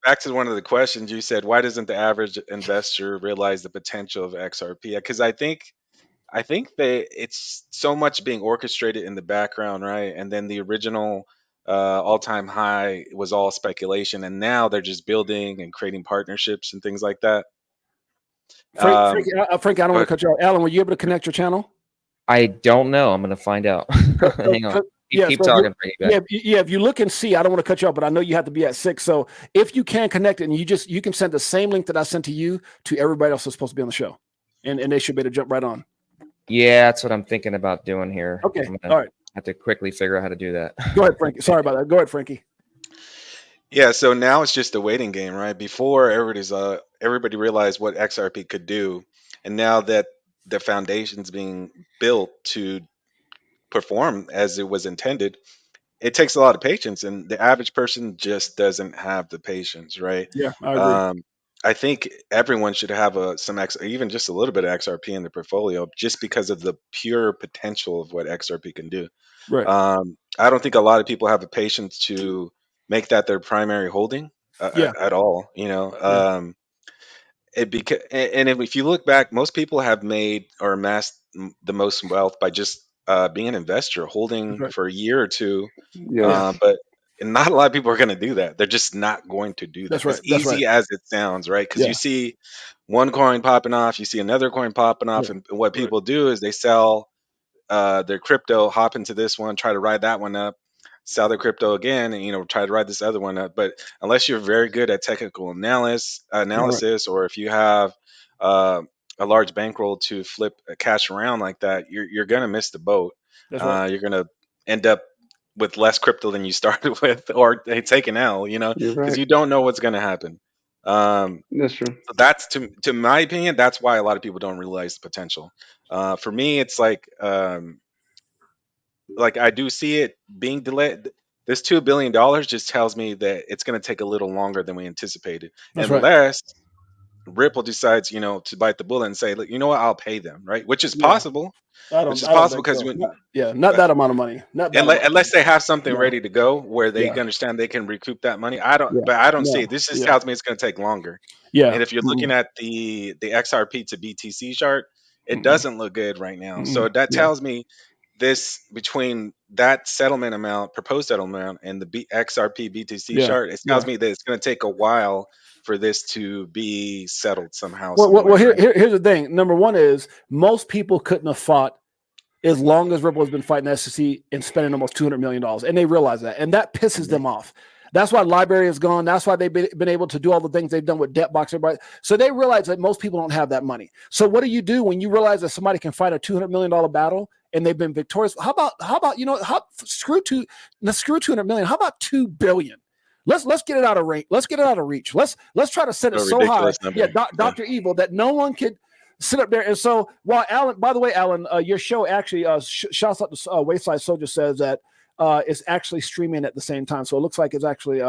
back to one of the questions you said, why doesn't the average investor realize the potential of XRP? Because I think that it's so much being orchestrated in the background, right? And then the original all-time high was all speculation, and now they're just building and creating partnerships and things like that. Um, Frank, I don't want but to cut you off. Alan, were you able to connect your channel? I don't know. I'm going to find out. Hang on. Keep So talking. if you look and see, I don't want to cut you off, but I know you have to be at 6. So if you can connect it, and you can send the same link that I sent to you to everybody else that's supposed to be on the show, and they should be able to jump right on. Yeah, that's what I'm thinking about doing here. Okay, all right. I have to quickly figure out how to do that. Go ahead, Frankie. Sorry about that. Go ahead, Frankie. yeah, so now it's just a waiting game, right? Before everybody realized what XRP could do, and now that the foundation's being built to perform as it was intended, it takes a lot of patience, and the average person just doesn't have the patience, right? Yeah, I agree. I think everyone should have even just a little bit of XRP in their portfolio, just because of the pure potential of what XRP can do. Right. I don't think a lot of people have the patience to make that their primary holding at all. And if you look back, most people have made or amassed the most wealth by just being an investor, holding for a year or two. But not a lot of people are going to do that. They're just not going to do that. That's right. As easy as it sounds, right? Because you see one coin popping off, you see another coin popping off, and what people do is they sell their crypto, hop into this one, try to ride that one up, sell their crypto again, and try to ride this other one up. But unless you're very good at technical analysis, or if you have a large bankroll to flip cash around like that, you're gonna miss the boat. You're gonna end up with less crypto than you started with, or taken out, because you don't know what's gonna happen. That's true. So that's to my opinion, that's why a lot of people don't realize the potential. For me, it's like I do see it being delayed. This $2 billion just tells me that it's going to take a little longer than we anticipated, unless Ripple decides, to bite the bullet and say, look, you know what, I'll pay them, right? Which is possible. Which is possible because not that amount of money. Unless they have something ready to go where they understand they can recoup that money. But I don't see it. This just tells me it's going to take longer. Yeah. And if you're looking at the XRP to BTC chart, it doesn't look good right now. So that tells me this, between that settlement amount, proposed settlement amount, and the XRP BTC chart, it tells me that it's going to take a while for this to be settled somehow. Well, here's the thing. Number one is most people couldn't have fought as long as Ripple has been fighting the SEC and spending almost $200 million. And they realize that. And that pisses them off. That's why Library is gone. That's why they've been able to do all the things they've done with Debtbox. Everybody. So they realize that most people don't have that money. So what do you do when you realize that somebody can fight a $200 million battle and they've been victorious? How about screw 200 million? How about 2 billion? Let's get it out of range. Let's get it out of reach. Let's try to set it so high. Yeah, Dr. Evil, that no one could sit up there. And so while Alan, by the way, Alan, your show actually shouts out to Wayside Soldier, says that it's actually streaming at the same time. So it looks like it's actually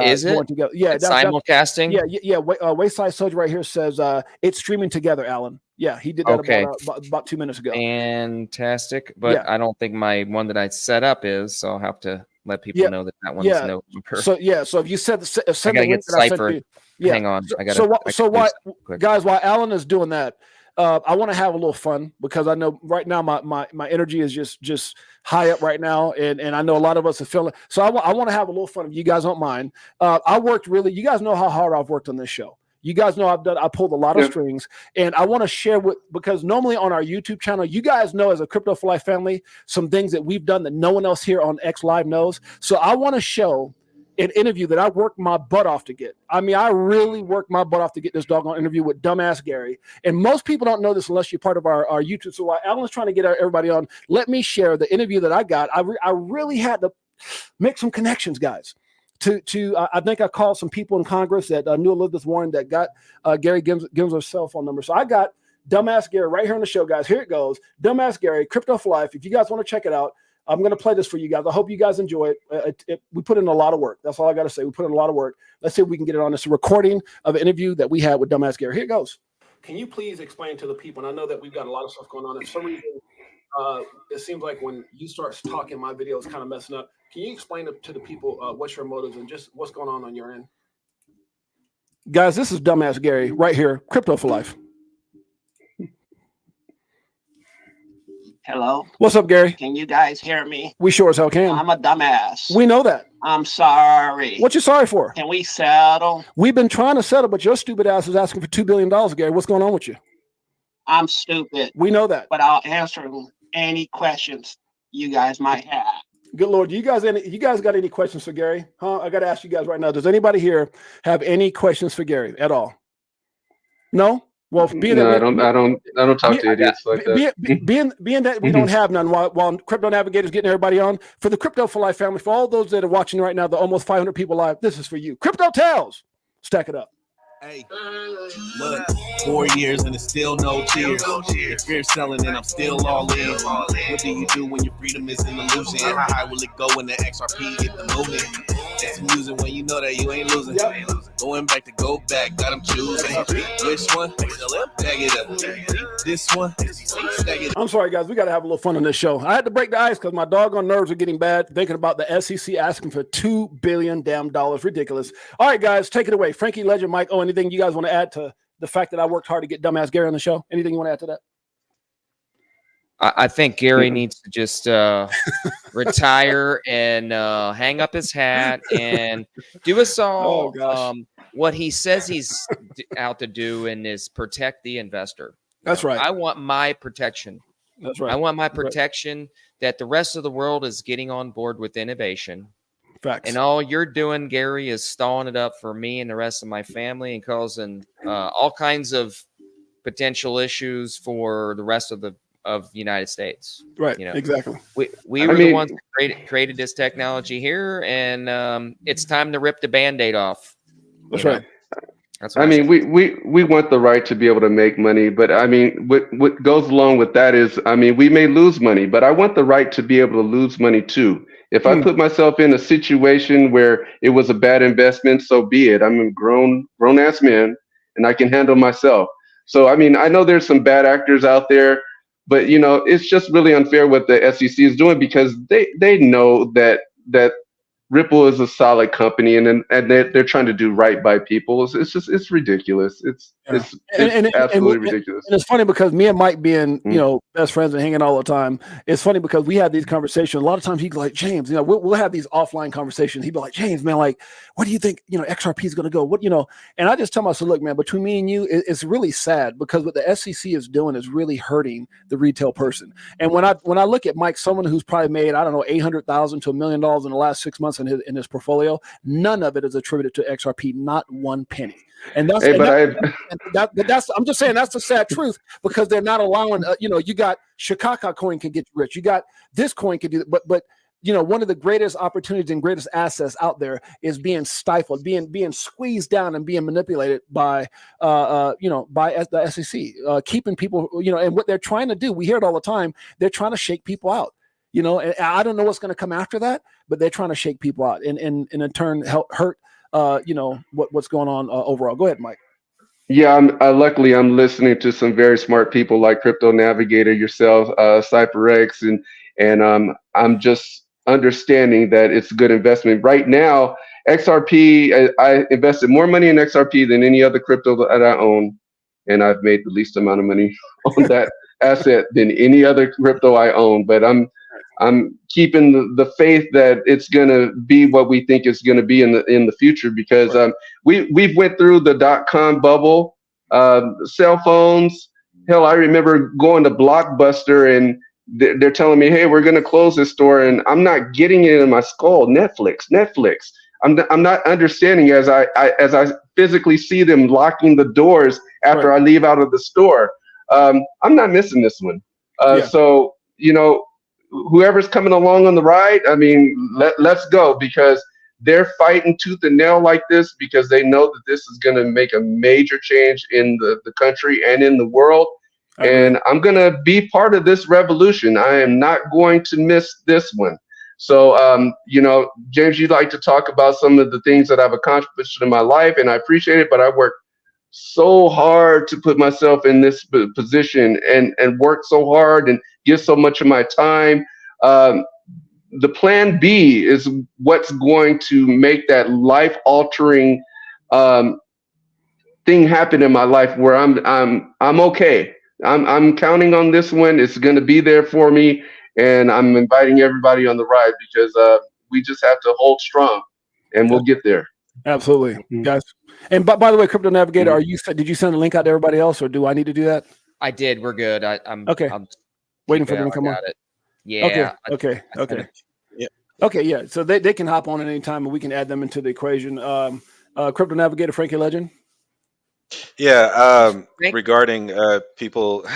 is it going together. Yeah, it's simulcasting. Yeah. Wayside Soldier right here says it's streaming together, Alan. Yeah, he did that about 2 minutes ago. Fantastic. But I don't think my one that I set up is, so I'll have to let people know that one's no longer. So if you send I gotta get Cypher. Hang on, I gotta. Guys, while Alan is doing that, I want to have a little fun, because I know right now my energy is just high up right now, and I know a lot of us are feeling. So I want to have a little fun if you guys don't mind. I worked really. You guys know how hard I've worked on this show. You guys know I pulled a lot of strings, and I want to share because normally on our YouTube channel, you guys know, as a Crypto for Life family, some things that we've done that no one else here on X Live knows. So I want to show an interview that I worked my butt off to get. I mean, I really worked my butt off to get this doggone interview with dumbass Gary. And most people don't know this unless you're part of our YouTube. So while Alan's trying to get everybody on, let me share the interview that I got. I really had to make some connections, guys. I think I called some people in Congress that knew Elizabeth Warren that got Gary Gensler's cell phone number. So I got dumbass Gary right here on the show, guys. Here it goes. Dumbass Gary, Crypto for Life. If you guys want to check it out, I'm going to play this for you guys. I hope you guys enjoy it. We put in a lot of work. That's all I got to say. We put in a lot of work. Let's see if we can get it on. This recording of an interview that we had with dumbass Gary. Here it goes. Can you please explain to the people, and I know that we've got a lot of stuff going on. And for some reason, it seems like when you start talking, my video is kind of messing up. Can you explain to the people what's your motives and just what's going on your end? Guys, this is Dumbass Gary right here, Crypto for Life. Hello. What's up, Gary? Can you guys hear me? We sure as hell can. I'm a dumbass. We know that. I'm sorry. What you sorry for? Can we settle? We've been trying to settle, but your stupid ass is asking for $2 billion, Gary. What's going on with you? I'm stupid. We know that. But I'll answer any questions you guys might have. Good Lord, you guys got any questions for Gary? Huh? I got to ask you guys right now. Does anybody here have any questions for Gary at all? No? Well, I don't talk to idiots like that. Being that we don't have none while Crypto Navigator's getting everybody on, for the Crypto for Life family, for all those that are watching right now, the almost 500 people live, this is for you. Crypto Tales. Stack it up. Hey, look, 4 years and it's still no tears. If you're selling and I'm still all in. What do you do when your freedom is in illusion? How high will it go when the XRP get the movement? It's amusing when you know that you ain't losing. Going back to go back, got them choosing. Which one? Tag it up. This one? Tag it up. I'm sorry, guys. We got to have a little fun on this show. I had to break the ice because my doggone nerves are getting bad thinking about the SEC asking for $2 billion damn dollars. Ridiculous. All right, guys, take it away. Frankie, Legend, Mike, anything you guys want to add to the fact that I worked hard to get Dumbass Gary on the show? Anything you want to add to that? I think Gary needs to just retire and hang up his hat and do us all what he says he's out to do, and is protect the investor. That's right. I want my protection. That's right. I want my protection that the rest of the world is getting on board with innovation. Facts. And all you're doing, Gary, is stalling it up for me and the rest of my family and causing all kinds of potential issues for the rest of the United States. Right. You know, exactly. We were the ones that created this technology here, and it's time to rip the Band-Aid off. That's right. That's I mean, we want the right to be able to make money, but I mean, what goes along with that is, I mean, we may lose money, but I want the right to be able to lose money too. If I put myself in a situation where it was a bad investment, so be it. I'm a grown ass man, and I can handle myself. So, I mean, I know there's some bad actors out there, but you know, it's just really unfair what the SEC is doing, because they know that Ripple is a solid company, and they're trying to do right by people. It's ridiculous. It's absolutely ridiculous. And it's funny because me and Mike being best friends and hanging all the time. It's funny because we had these conversations. A lot of times he'd be like, James, we'll have these offline conversations. He'd be like, James, man, like, what do you think XRP is going to go? And I just tell myself, look, man, between me and you, it's really sad, because what the SEC is doing is really hurting the retail person. And when I look at Mike, someone who's probably made, I don't know, $800,000 to $1 million in the last 6 months in his portfolio, none of it is attributed to XRP, not one penny. And that's, I'm just saying that's the sad truth, because they're not allowing, you got Chicago coin can get you rich. You got this coin can do that. But one of the greatest opportunities and greatest assets out there is being stifled, being squeezed down and being manipulated by the SEC, keeping people, and what they're trying to do. We hear it all the time. They're trying to shake people out. And I don't know what's going to come after that, but they're trying to shake people out and in turn hurt, what's going on overall. Go ahead, Mike. Yeah, luckily I'm listening to some very smart people like Crypto Navigator, yourself, CypherX, and I'm just understanding that it's a good investment. Right now, XRP, I invested more money in XRP than any other crypto that I own, and I've made the least amount of money on that asset than any other crypto I own. But I'm keeping the faith that it's going to be what we think it's going to be in the future, because we've went through the .com bubble, cell phones. Hell, I remember going to Blockbuster and they're telling me, hey, we're going to close this store, and I'm not getting it in my skull. Netflix. I'm not understanding as I physically see them locking the doors after I leave out of the store. I'm not missing this one. So, whoever's coming along on the ride, I mean, let's go, because they're fighting tooth and nail like this because they know that this is going to make a major change in the country and in the world. And I'm going to be part of this revolution. I am not going to miss this one. So, James, you'd like to talk about some of the things that I've accomplished in my life, and I appreciate it, but I worked so hard to put myself in this position and work so hard and give so much of my time. The plan B is what's going to make that life-altering thing happen in my life where I'm okay. I'm counting on this one. It's going to be there for me, and I'm inviting everybody on the ride because we just have to hold strong, and we'll get there. Absolutely, guys. And by the way, Crypto Navigator, did you send a link out to everybody else, or do I need to do that? I did. We're good. I'm okay. I'm waiting for them to come on. Yeah. Okay. Yeah. Okay. Yeah. So they can hop on at any time, and we can add them into the equation. Crypto Navigator, Frankie Legend. Yeah, regarding people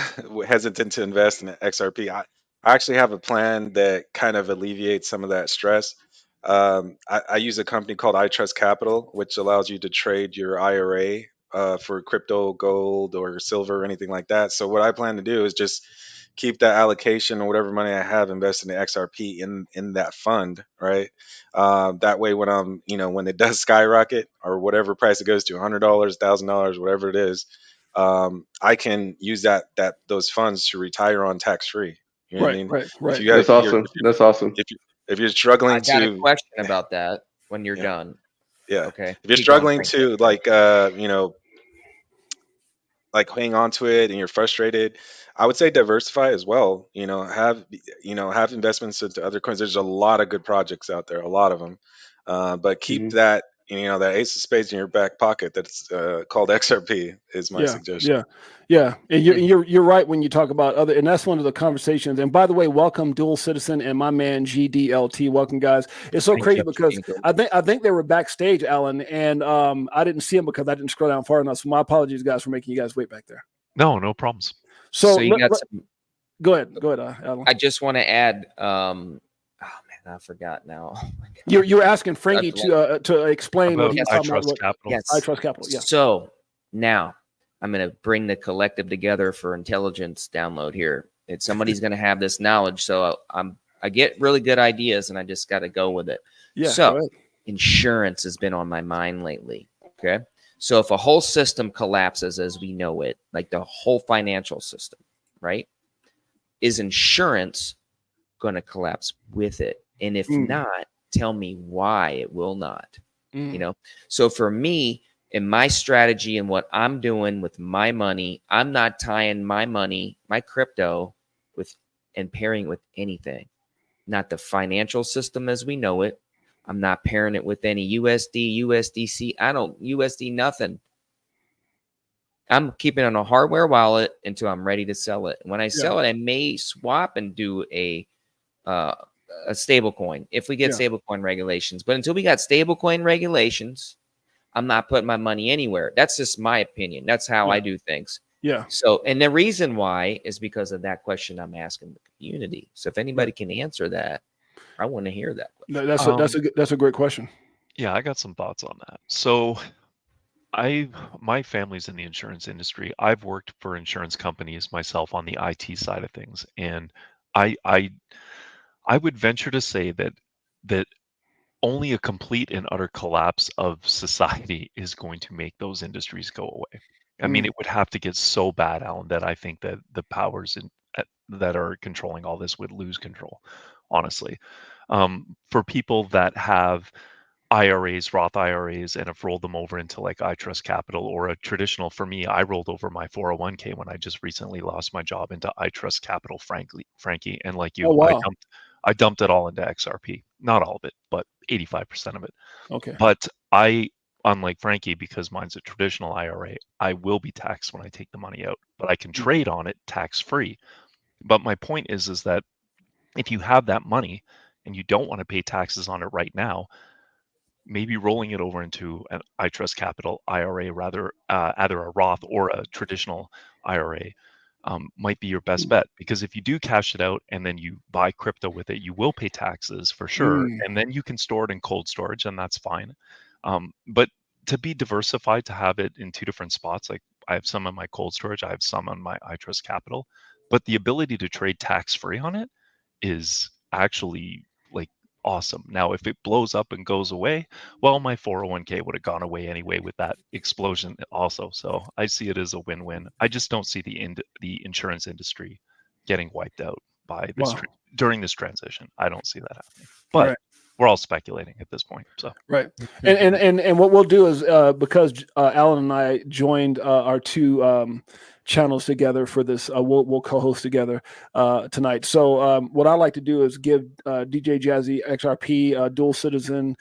hesitant to invest in XRP, I actually have a plan that kind of alleviates some of that stress. I use a company called I Trust Capital, which allows you to trade your IRA for crypto, gold, or silver, or anything like that. So what I plan to do is just keep that allocation or whatever money I have invested in XRP in that fund, right? That way, when it does skyrocket or whatever price it goes to, $100, $1,000, whatever it is, I can use those funds to retire on tax free. You know what I mean? Right. If you That's awesome. That's awesome. If you're struggling I got to a question about that when you're done. Yeah. Okay. If you're struggling to like hang on to it and you're frustrated, I would say diversify as well. Have investments into other coins. There's a lot of good projects out there, a lot of them. But keep that ace of spades in your back pocket. That's called XRP is my suggestion. Yeah. And you're right when you talk about other, and that's one of the conversations. And by the way, welcome Dual Citizen and my man GDLT. Welcome, guys. It's so crazy because I think they were backstage, Alan, and I didn't see them because I didn't scroll down far enough. So my apologies, guys, for making you guys wait back there. No problems. So go ahead, Alan. I just want to add. I forgot now. Oh you're asking Frankie to explain what he's talking about. Capital. Yes, I Trust Capital. Yeah. So now I'm going to bring the collective together for intelligence download here. Somebody's going to have this knowledge, so I get really good ideas, and I just got to go with it. Yeah. So insurance has been on my mind lately. Okay. So if a whole system collapses as we know it, like the whole financial system, right? Is insurance going to collapse with it? And if not, tell me why it will not. So for me, in my strategy and what I'm doing with my money, I'm not tying my money, my crypto, and pairing it with anything. Not the financial system as we know it. I'm not pairing it with any USD, USDC. USD nothing. I'm keeping it on a hardware wallet until I'm ready to sell it. When I sell it, I may swap and do a stable coin if we get stable coin regulations. But until we got stable coin regulations, I'm not putting my money anywhere. That's just my opinion. That's how I do things. Yeah. So, and the reason why is because of that question I'm asking the community. So if anybody can answer that, I want to hear that. That's a great question. Yeah, I got some thoughts on that. So my family's in the insurance industry. I've worked for insurance companies myself on the IT side of things. And I would venture to say that only a complete and utter collapse of society is going to make those industries go away. I mean, it would have to get so bad, Alan, that I think that the powers that are controlling all this would lose control, honestly. For people that have IRAs, Roth IRAs, and have rolled them over into like I Trust Capital or a traditional, for me, I rolled over my 401k when I just recently lost my job into I Trust Capital, Frankie. And like you, I dumped it all into XRP. Not all of it, but 85% of it. Okay. But unlike Frankie, because mine's a traditional IRA, I will be taxed when I take the money out, but I can trade on it tax-free. But my point is that if you have that money and you don't want to pay taxes on it right now, maybe rolling it over into an I Trust Capital IRA, rather either a Roth or a traditional IRA, might be your best bet. Because if you do cash it out and then you buy crypto with it, you will pay taxes for sure. And then you can store it in cold storage, and that's fine. But to be diversified, to have it in two different spots, like I have some on my cold storage, I have some on my I Trust Capital, but the ability to trade tax-free on it is actually like awesome. Now, if it blows up and goes away, well, my 401k would have gone away anyway with that explosion also. So I see it as a win-win. I just don't see the insurance industry getting wiped out by this during this transition. I don't see that happening. But we're all speculating at this point. So right, and what we'll do is because Alan and I joined our two channels together for this, we'll co-host together tonight. So what I like to do is give DJ Jazzy, XRP, Dual Citizen,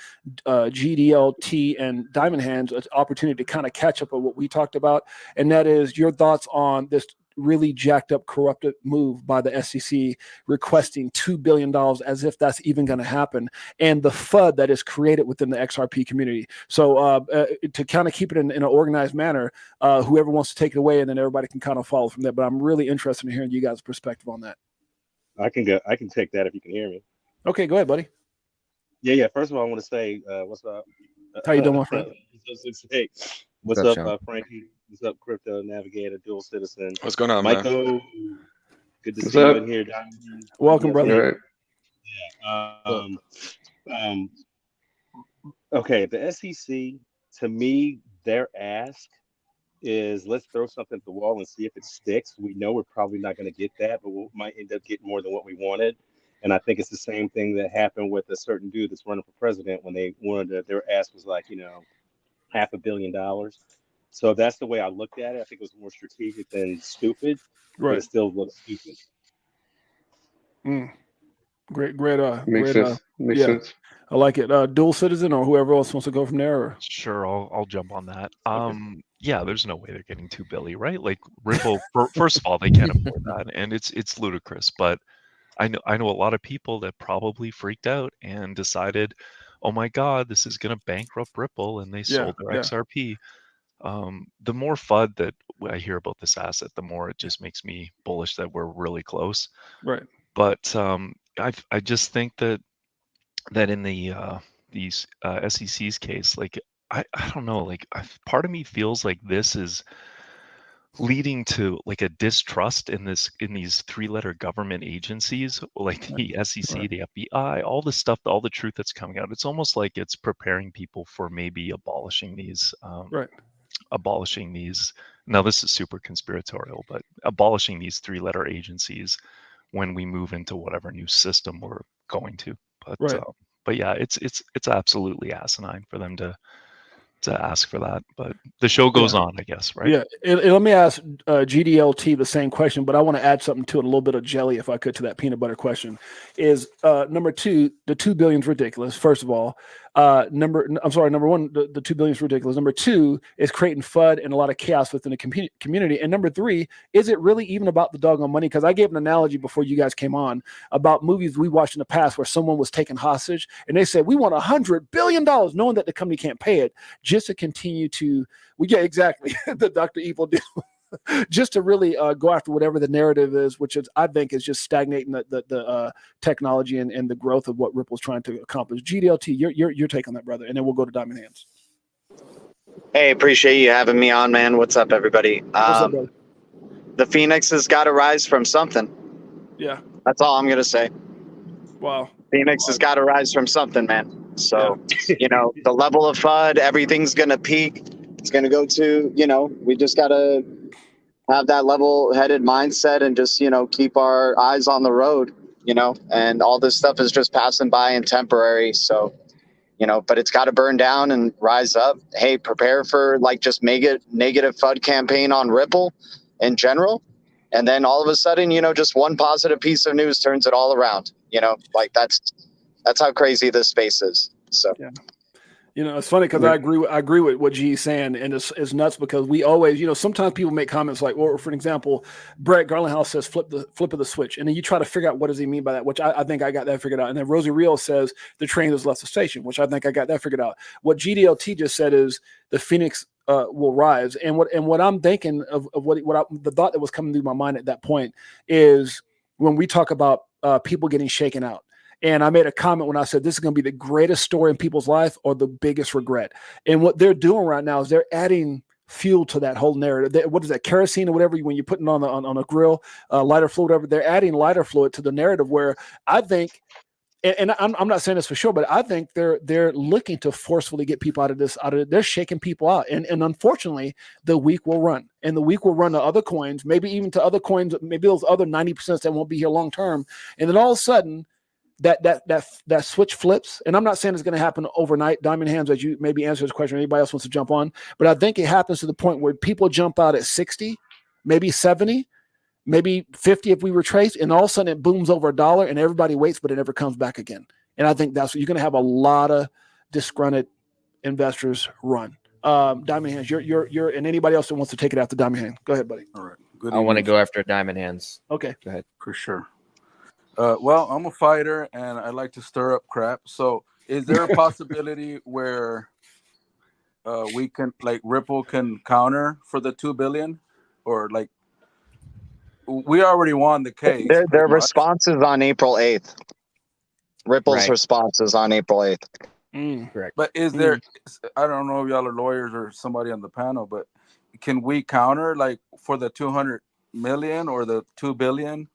GDLT, and Diamond Hands an opportunity to kind of catch up on what we talked about, and that is your thoughts on this really jacked up, corrupted move by the SEC requesting $2 billion, as if that's even going to happen, and the FUD that is created within the XRP community. So to kind of keep it in an organized manner, whoever wants to take it away, and then everybody can kind of follow from there. But I'm really interested in hearing you guys' perspective on that. I can go. I can take that if you can hear me. Okay, go ahead, buddy. Yeah. First of all, I want to say what's up. How you doing, my friend? What's up, Frankie? What's up, Crypto Navigator, Dual Citizen? What's going on, Michael? man? Good to see you in here, Diamond. Welcome, brother. Yeah. Okay, the SEC, to me, their ask is let's throw something at the wall and see if it sticks. We know we're probably not going to get that, but we might end up getting more than what we wanted. And I think it's the same thing that happened with a certain dude that's running for president when they wanted their ask was like, $500 million. So that's the way I looked at it. I think it was more strategic than stupid, but it still looks stupid. Great. Makes sense. Makes sense. I like it. Dual Citizen or whoever else wants to go from there. Or? Sure, I'll jump on that. Yeah, there's no way they're getting $2 billion, right? Like Ripple, first of all, they can't afford that, and it's ludicrous. But I know a lot of people that probably freaked out and decided, oh my God, this is going to bankrupt Ripple, and they sold their XRP. The more FUD that I hear about this asset, the more it just makes me bullish that we're really close. Right. But I just think that in the these SEC's case, like I don't know, like part of me feels like this is leading to like a distrust in these three-letter government agencies, like the SEC, the FBI, all the stuff, all the truth that's coming out. It's almost like it's preparing people for maybe abolishing these. Now this is super conspiratorial, but abolishing these three-letter agencies when we move into whatever new system we're going to. But yeah, it's absolutely asinine for them to ask for that, but the show goes on, I guess, right? Yeah. Let me ask GDLT the same question, but I want to add something to it, a little bit of jelly, if I could, to that peanut butter question. Is number two, the $2 billion is ridiculous. First of all, number one, the $2 billion is ridiculous. Number two is creating FUD and a lot of chaos within the community. And number three, is it really even about the doggone money? Because I gave an analogy before you guys came on about movies we watched in the past where someone was taken hostage and they said, we want $100 billion, knowing that the company can't pay it, just to continue to, exactly, the Dr. Evil deal. Just to really go after whatever the narrative is, which is, I think, is just stagnating the technology and the growth of what Ripple's trying to accomplish. GDLT, your take on that, brother, and then we'll go to Diamond Hands. Hey, appreciate you having me on, man. What's up, everybody? What's up, brother? The Phoenix has got to rise from something. Yeah, that's all I'm gonna say. Wow, Phoenix has got to rise from something, man. So the level of FUD, everything's gonna peak. It's gonna go to we just gotta have that level-headed mindset and just, keep our eyes on the road, and all this stuff is just passing by and temporary. So, but it's got to burn down and rise up. Hey, prepare for just negative FUD campaign on Ripple in general. And then all of a sudden, just one positive piece of news turns it all around, that's how crazy this space is. So. Yeah. It's funny because I agree with what G's saying, and it's nuts because we always, sometimes people make comments like, or for example, Brett Garlinghouse says flip of the switch, and then you try to figure out what does he mean by that, which I think I got that figured out. And then Rosie Real says the train has left the station, which I think I got that figured out. What GDLT just said is the Phoenix will rise, and what I'm thinking of the thought that was coming through my mind at that point is when we talk about people getting shaken out. And I made a comment when I said this is going to be the greatest story in people's life or the biggest regret. And what they're doing right now is they're adding fuel to that whole narrative. What is that, kerosene or whatever, when you put it on a grill, lighter fluid, whatever, they're adding lighter fluid to the narrative where I think, and I'm not saying this for sure, but I think they're looking to forcefully get people out of this. They're shaking people out. And unfortunately, the weak will run. And the weak will run to other coins, maybe even to other coins, maybe those other 90% that won't be here long term. And then all of a sudden, that switch flips, and I'm not saying it's going to happen overnight. Diamond Hands, as you maybe answer this question, anybody else wants to jump on, but I think it happens to the point where people jump out at 60, maybe 70, maybe 50 if we retrace, and all of a sudden it booms over $1 and everybody waits, but it never comes back again. And I think that's what you're going to have a lot of disgruntled investors run. Diamond Hands, you're, and anybody else that wants to take it after Diamond Hands, go ahead, buddy. All right. Good I want to go after Diamond Hands. Okay. Go ahead. For sure. Well, I'm a fighter and I like to stir up crap. So is there a possibility where we can, like, Ripple can counter for the 2 billion, or like we already won the case? Their response is on April 8th. Ripple's response is on April 8th. Correct. But is there, I don't know if y'all are lawyers or somebody on the panel, but can we counter, like, for the 200 million or the 2 billion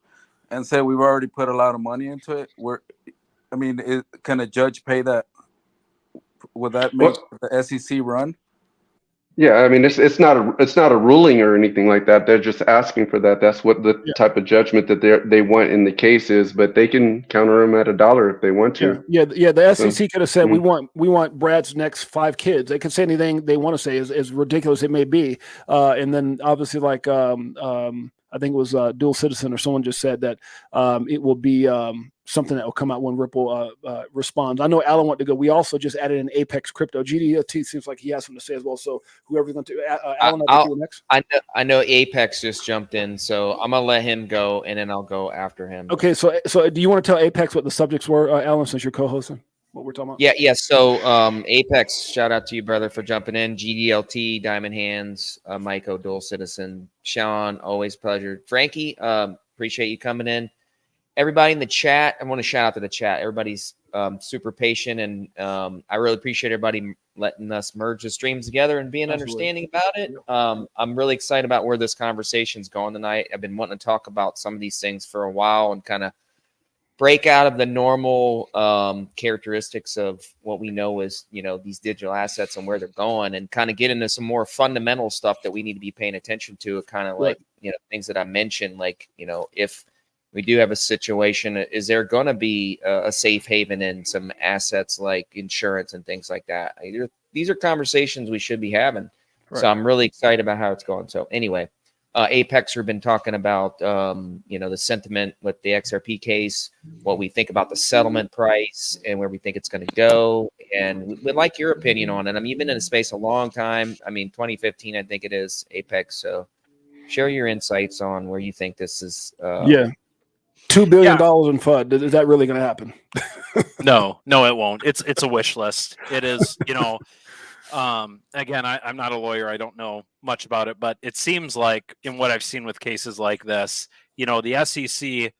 and say we've already put a lot of money into it? Can a judge pay that? Would that make the SEC run? Yeah, I mean, it's not a ruling or anything like that. They're just asking for that. That's what the type of judgment that they want in the case is. But they can counter them at $1 if they want to. Yeah. The SEC could have said we want Brad's next 5 kids. They could say anything they want to say, as ridiculous it may be. And then obviously, like I think it was Dual Citizen or someone just said that it will be something that will come out when Ripple responds. I know Alan wanted to go. We also just added an Apex Crypto. GDLT seems like he has something to say as well. So whoever's going to Alan, I think you were next. I know Apex just jumped in, so I'm gonna let him go, and then I'll go after him. Okay, so do you want to tell Apex what the subjects were, Alan, since you're co-hosting? What we're talking about? Yeah. So Apex, shout out to you, brother, for jumping in. GDLT, Diamond Hands, Maiko, Dual Citizen, Sean, always pleasure. Frankie, appreciate you coming in. Everybody in the chat, I want to shout out to the chat. Everybody's super patient, and I really appreciate everybody letting us merge the streams together and being understanding about it. I'm really excited about where this conversation's going tonight. I've been wanting to talk about some of these things for a while and kind of break out of the normal characteristics of what we know as, these digital assets and where they're going, and kind of get into some more fundamental stuff that we need to be paying attention to, kind of like, things that I mentioned, like, if we do have a situation, is there going to be a safe haven in some assets like insurance and things like that? These are conversations we should be having. Right. So I'm really excited about how it's going. So anyway, Apex, we've been talking about, the sentiment with the XRP case, what we think about the settlement price and where we think it's going to go. And we'd like your opinion on it. I mean, you've been in the space a long time. 2015, I think it is, Apex. So share your insights on where you think this is. $2 billion in FUD. Is that really going to happen? No, it won't. It's a wish list. It is, again, I'm not a lawyer. I don't know much about it, but it seems like, in what I've seen with cases like this, the SEC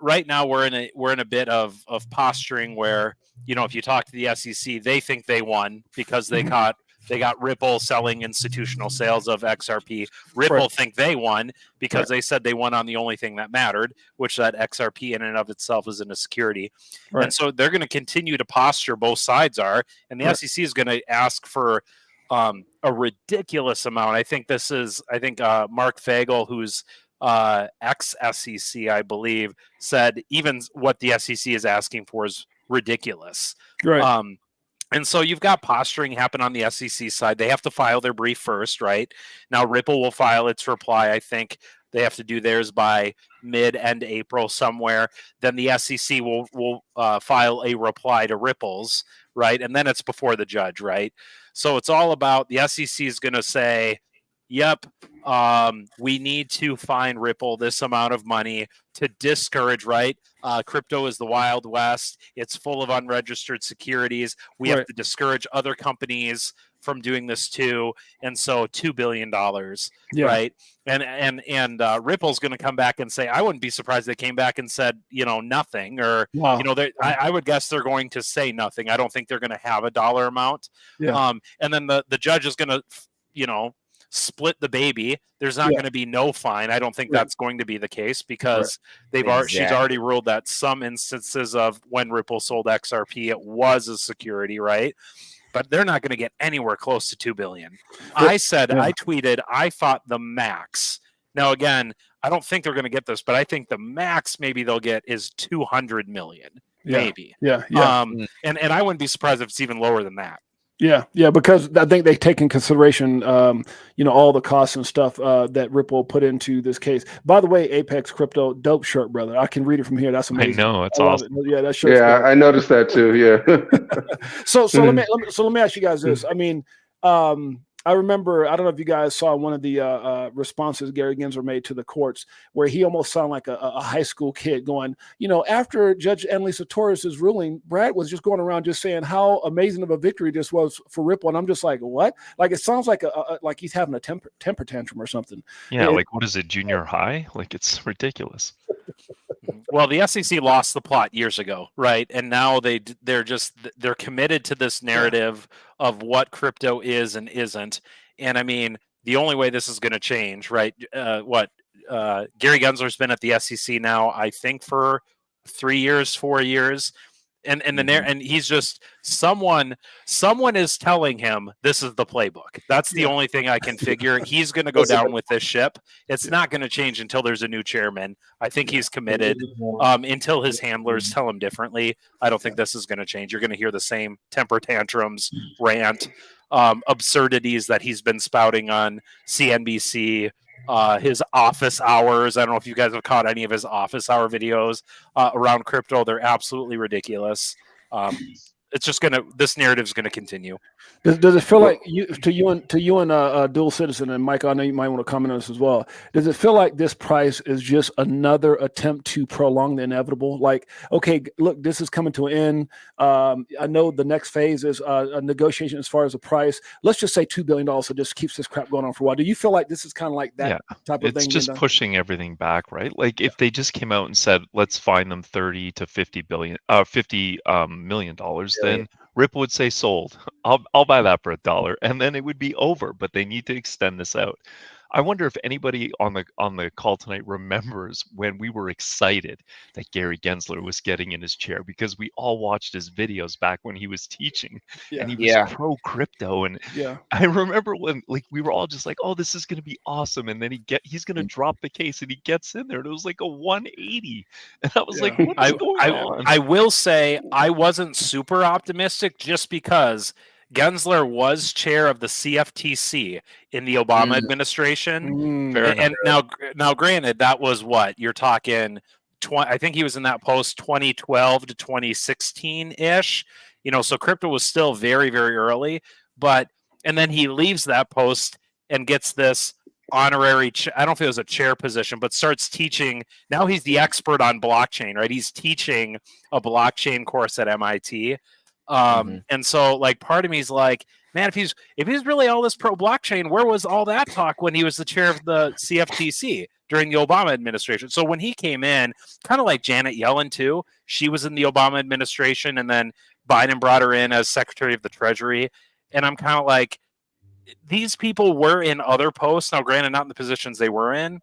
right now, we're in a bit of posturing where, if you talk to the SEC, they think they won because they got Ripple selling institutional sales of XRP. Ripple think they won because they said they won on the only thing that mattered, which that XRP in and of itself isn't a security. Right. And so they're going to continue to posture, both sides are, and the SEC is going to ask for a ridiculous amount. I think Mark Fagel, who's ex-SEC, I believe, said even what the SEC is asking for is ridiculous. Right. And so you've got posturing happen on the SEC side. They have to file their brief first, right? Now Ripple will file its reply. I think they have to do theirs by mid-end April somewhere. Then the SEC will file a reply to Ripple's, right? And then it's before the judge, right? So it's all about, the SEC is going to say, yep, we need to fine Ripple this amount of money to discourage, right? Crypto is the Wild West. It's full of unregistered securities. We have to discourage other companies from doing this too. And so $2 billion, right? And Ripple's going to come back and say, I wouldn't be surprised they came back and said, nothing, or, I would guess they're going to say nothing. I don't think they're going to have a dollar amount. Yeah. And then the judge is going to, split the baby. There's not going to be no fine. I don't think that's going to be the case because she's already ruled that some instances of when Ripple sold XRP, it was a security, right? But they're not going to get anywhere close to 2 billion. I tweeted, I thought the max. Now, again, I don't think they're going to get this, but I think the max maybe they'll get is 200 million. maybe. Yeah. And I wouldn't be surprised if it's even lower than that. Yeah, because I think they take in consideration, all the costs and stuff that Ripple put into this case. By the way, Apex Crypto, dope shirt, brother. I can read it from here. That's amazing. I know, it's awesome. Yeah, that shirt's dope. I noticed that too. Yeah. So let me ask you guys this. I mean, I remember, I don't know if you guys saw one of the responses Gary Gensler made to the courts, where he almost sounded like a high school kid going, after Judge Annalisa Torres's ruling, Brad was just going around just saying how amazing of a victory this was for Ripple. And I'm just like, what? Like, it sounds like like he's having a temper tantrum or something. Yeah, like, what is it, junior high? Like, it's ridiculous. Well, the SEC lost the plot years ago, right? And now they're committed to this narrative of what crypto is and isn't. And I mean, the only way this is going to change, right? Gary Gensler's been at the SEC now, I think, for 4 years. And he's just someone is telling him this is the playbook. That's the only thing I can figure. He's going to go down with this ship. It's not going to change until there's a new chairman. I think he's committed until his handlers tell him differently. I don't think this is going to change. You're going to hear the same temper tantrums, rant, absurdities that he's been spouting on CNBC. His office hours. I don't know if you guys have caught any of his office hour videos around crypto. They're absolutely ridiculous. It's just this narrative is going to continue. Does it feel like to you and Dual Citizen, and Mike, I know you might want to comment on this as well. Does it feel like this price is just another attempt to prolong the inevitable? Like, okay, look, this is coming to an end. I know the next phase is a negotiation as far as the price. Let's just say $2 billion, so just keeps this crap going on for a while. Do you feel like this is kind of like that type of thing? It's just pushing everything back, right? Like, if they just came out and said, let's fine them $30 to $50 million, then Ripple would say sold. I'll buy that for $1, and then it would be over. But they need to extend this out. I wonder if anybody on the call tonight remembers when we were excited that Gary Gensler was getting in his chair, because we all watched his videos back when he was teaching, and he was pro crypto. And I remember when, like, we were all just like, oh, this is going to be awesome. And then he's going to drop the case, and he gets in there, and it was like a 180. And I was like, what's going on? I will say I wasn't super optimistic, just because Gensler was chair of the CFTC in the Obama administration. And now, granted, that was what you're talking. I think he was in that post 2012 to 2016 ish. So crypto was still very, very early. And then he leaves that post and gets this honorary. I don't know if it was a chair position, but starts teaching. Now he's the expert on blockchain, right? He's teaching a blockchain course at MIT. And so, like, part of me is like, man, if he's really all this pro blockchain, where was all that talk when he was the chair of the CFTC during the Obama administration? So when he came in, kind of like Janet Yellen too, she was in the Obama administration, and then Biden brought her in as Secretary of the Treasury. And I'm kind of like, these people were in other posts. Now, granted, not in the positions they were in.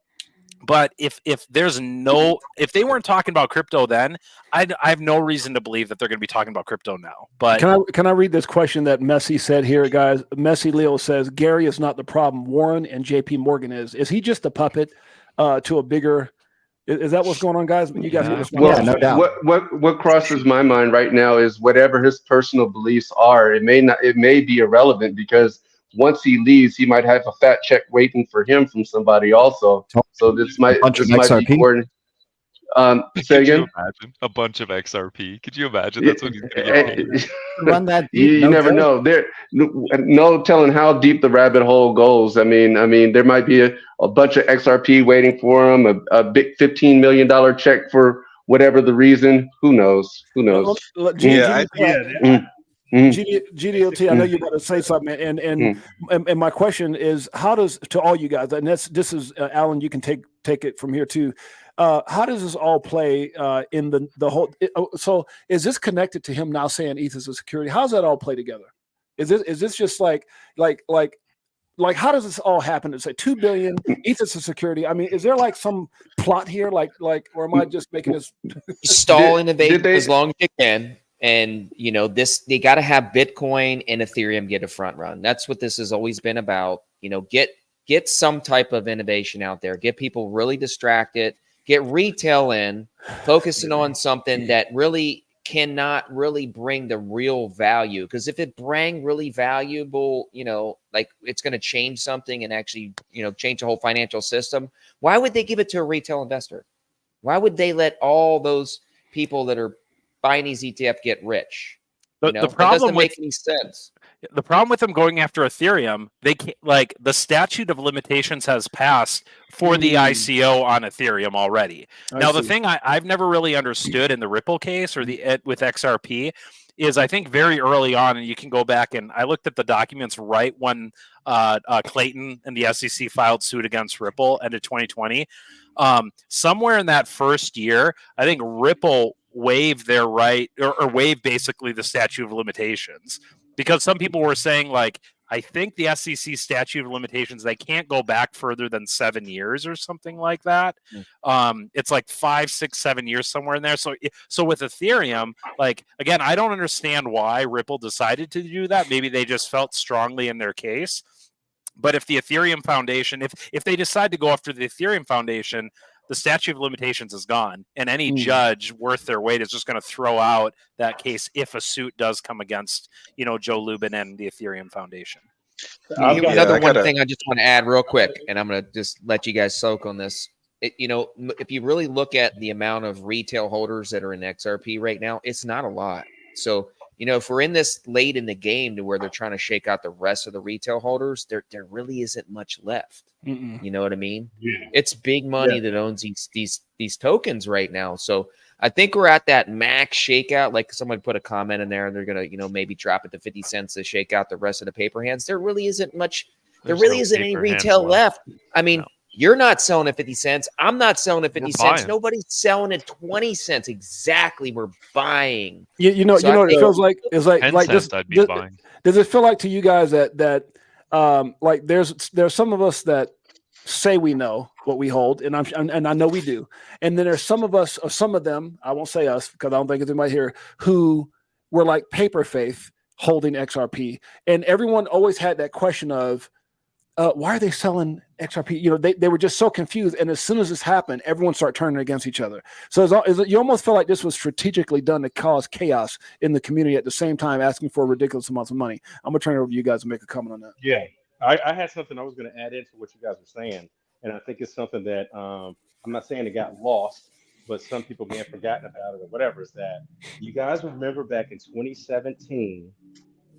But if they weren't talking about crypto then, I have no reason to believe that they're going to be talking about crypto now. But can I read this question that Messi said here, guys? Messi Leo says, Gary is not the problem. Warren and JP Morgan is. Is he just a puppet to a bigger? Is that what's going on, guys? You guys no doubt. What crosses my mind right now is whatever his personal beliefs are, it may be irrelevant, because once he leaves, he might have a fat check waiting for him from somebody also. So this might be important. Say again? Imagine a bunch of XRP. Could you imagine? That's what he's going to get paid. Run that deep. You never know. There, no telling how deep the rabbit hole goes. I mean, there might be a bunch of XRP waiting for him, a big $15 million check for whatever the reason. Who knows? GDOT, I know you're about to say something, and my question is, how does, to all you guys, and this is Alan, you can take it from here too. How does this all play in the whole? So is this connected to him now saying ETH is a security? How does that all play together? Is this just like how does this all happen? To say 2 billion ETH is a security? I mean, is there like some plot here, or am I just making this? Stall innovation as long as you can. And, they got to have Bitcoin and Ethereum get a front run. That's what this has always been about. Get some type of innovation out there. Get people really distracted. Get retail in, focusing on something that really cannot really bring the real value. Because if it bring really valuable, like it's going to change something and actually, change the whole financial system, why would they give it to a retail investor? Why would they let all those people that are buying these ETF get rich? The That problem doesn't make any sense. The problem with them going after Ethereum, they can't, like, the statute of limitations has passed for the ICO on Ethereum already. Now, the thing I've never really understood in the Ripple case or with XRP is, I think very early on, and you can go back and I looked at the documents right when Clayton and the SEC filed suit against Ripple end of 2020. Somewhere in that first year, I think Ripple waived their right or waived basically the statute of limitations. Because some people were saying, like, I think the SEC statute of limitations, they can't go back further than 7 years or something like that. It's like 5, 6, 7 years somewhere in there. So with Ethereum, like, again, I don't understand why Ripple decided to do that. Maybe they just felt strongly in their case. But if the Ethereum Foundation, if they decide to go after the Ethereum Foundation, the statute of limitations is gone, and any judge worth their weight is just going to throw out that case if a suit does come against, Joe Lubin and the Ethereum Foundation. Another thing I just want to add real quick, and I'm going to just let you guys soak on this. If you really look at the amount of retail holders that are in XRP right now, it's not a lot. So, if we're in this late in the game to where they're trying to shake out the rest of the retail holders, there really isn't much left. You know what I mean? Yeah. It's big money that owns these tokens right now. So I think we're at that max shakeout. Like someone put a comment in there, and they're gonna, maybe drop it to 50 cents to shake out the rest of the paper hands. There really isn't much. There really isn't any retail left. I mean, you're not selling at 50 cents. I'm not selling at 50 cents. Nobody's selling at 20 cents. Exactly. We're buying. You know what it feels like? It's like this. I'd be buying. Does it feel like to you guys that like there's some of us that say we know what we hold, and I know we do, and then there's some of us, or some of them, I won't say us because I don't think it's anybody here, who were like paper faith holding XRP, and everyone always had that question of why are they selling XRP? They were just so confused, and as soon as this happened, everyone started turning against each other. So you almost feel like this was strategically done to cause chaos in the community at the same time asking for ridiculous amounts of money. I'm gonna turn it over to you guys and make a comment on that. Yeah, I had something I was going to add into what you guys were saying, and I think it's something that I'm not saying it got lost, but some people may have forgotten about it or whatever. Is that you guys remember back in 2017?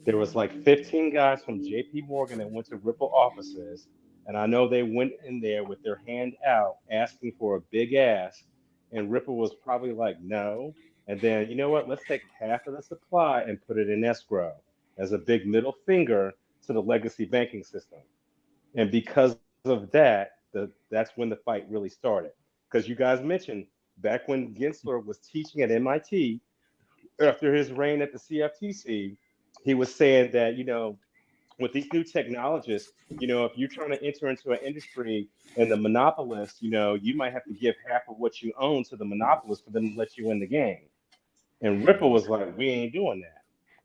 There was like 15 guys from JP Morgan that went to Ripple offices, and I know they went in there with their hand out asking for a big ask, and Ripple was probably like, no. And then, you know what, let's take half of the supply and put it in escrow as a big middle finger to the legacy banking system. And because of that, that's when the fight really started. Because you guys mentioned back when Gensler was teaching at MIT, after his reign at the CFTC, he was saying that, with these new technologists, if you're trying to enter into an industry and the monopolist, you might have to give half of what you own to the monopolist for them to let you in the game. And Ripple was like, we ain't doing that.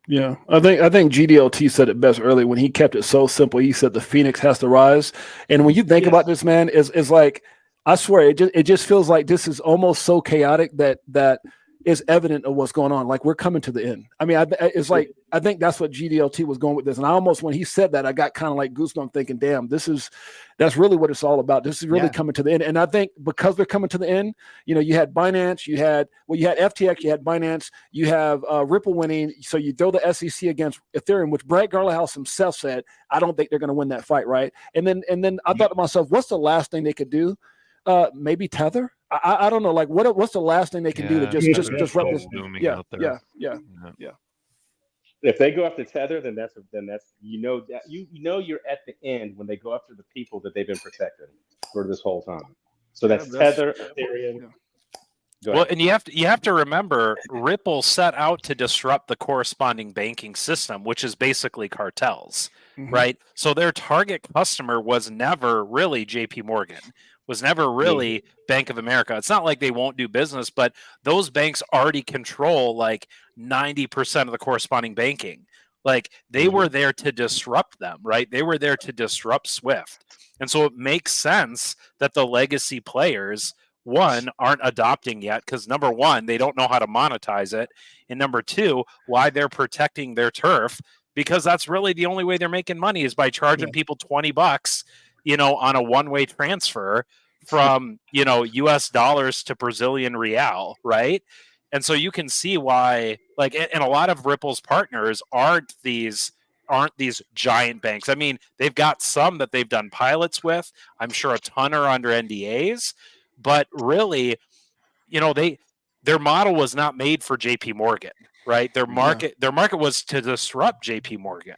Yeah, I think GDLT said it best earlier when he kept it so simple. He said the phoenix has to rise. And when you think about this, man, it's like, I swear, it just feels like this is almost so chaotic that is evident of what's going on. Like we're coming to the end. I mean, it's like, I think that's what GDLT was going with this. And I almost, when he said that, I got kind of like goosebumps thinking, damn, that's really what it's all about. This is really coming to the end. And I think because they're coming to the end, you had Binance, you had FTX, you had Binance, you have Ripple winning. So you throw the SEC against Ethereum, which Brad Garlinghouse himself said, I don't think they're going to win that fight. Right. And then I thought to myself, what's the last thing they could do? Maybe Tether. I don't know. Like what's the last thing they can do to just disrupt this? Yeah. If they go after Tether, then that's you're at the end when they go after the people that they've been protecting for this whole time. So that's Tether, Ethereum. Well, and you have to remember, Ripple set out to disrupt the corresponding banking system, which is basically cartels, right? So their target customer was never really JP Morgan, was never really Bank of America. It's not like they won't do business, but those banks already control like 90% of the corresponding banking. Like they were there to disrupt them, right? They were there to disrupt SWIFT. And so it makes sense that the legacy players one, aren't adopting yet because number one, they don't know how to monetize it. And number two, why they're protecting their turf, because that's really the only way they're making money is by charging people $20, on a one-way transfer from, US dollars to Brazilian real, right? And so you can see why, and a lot of Ripple's partners aren't these giant banks. I mean, they've got some that they've done pilots with. I'm sure a ton are under NDAs, but really, their model was not made for JP Morgan, right? Their market was to disrupt JP Morgan.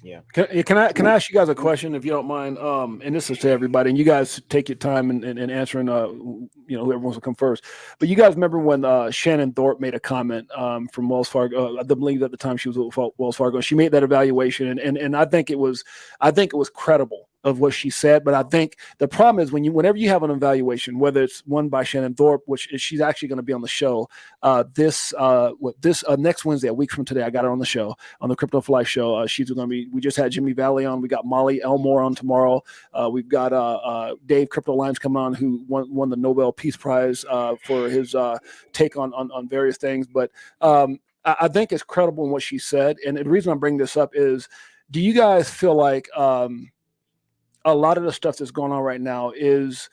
Yeah. Can I ask you guys a question, if you don't mind? And this is to everybody, and you guys take your time in answering. Whoever wants to come first. But you guys remember when Shannon Thorpe made a comment from Wells Fargo? I believe at the time she was with Wells Fargo. She made that evaluation, and I think it was credible of what she said. But I think the problem is whenever you have an evaluation, whether it's one by Shannon Thorpe, which is, she's actually going to be on the show this next Wednesday, a week from today. I got her on the show, on the Crypto for Life show. She's going to be. We just had Jimmy Valley on. We got Molly Elmore on tomorrow. We've got Dave Crypto Lines coming on, who won the Nobel Peace Prize for his take on various things. But I think it's credible in what she said. And the reason I'm bringing this up is, do you guys feel like a lot of the stuff that's going on right now is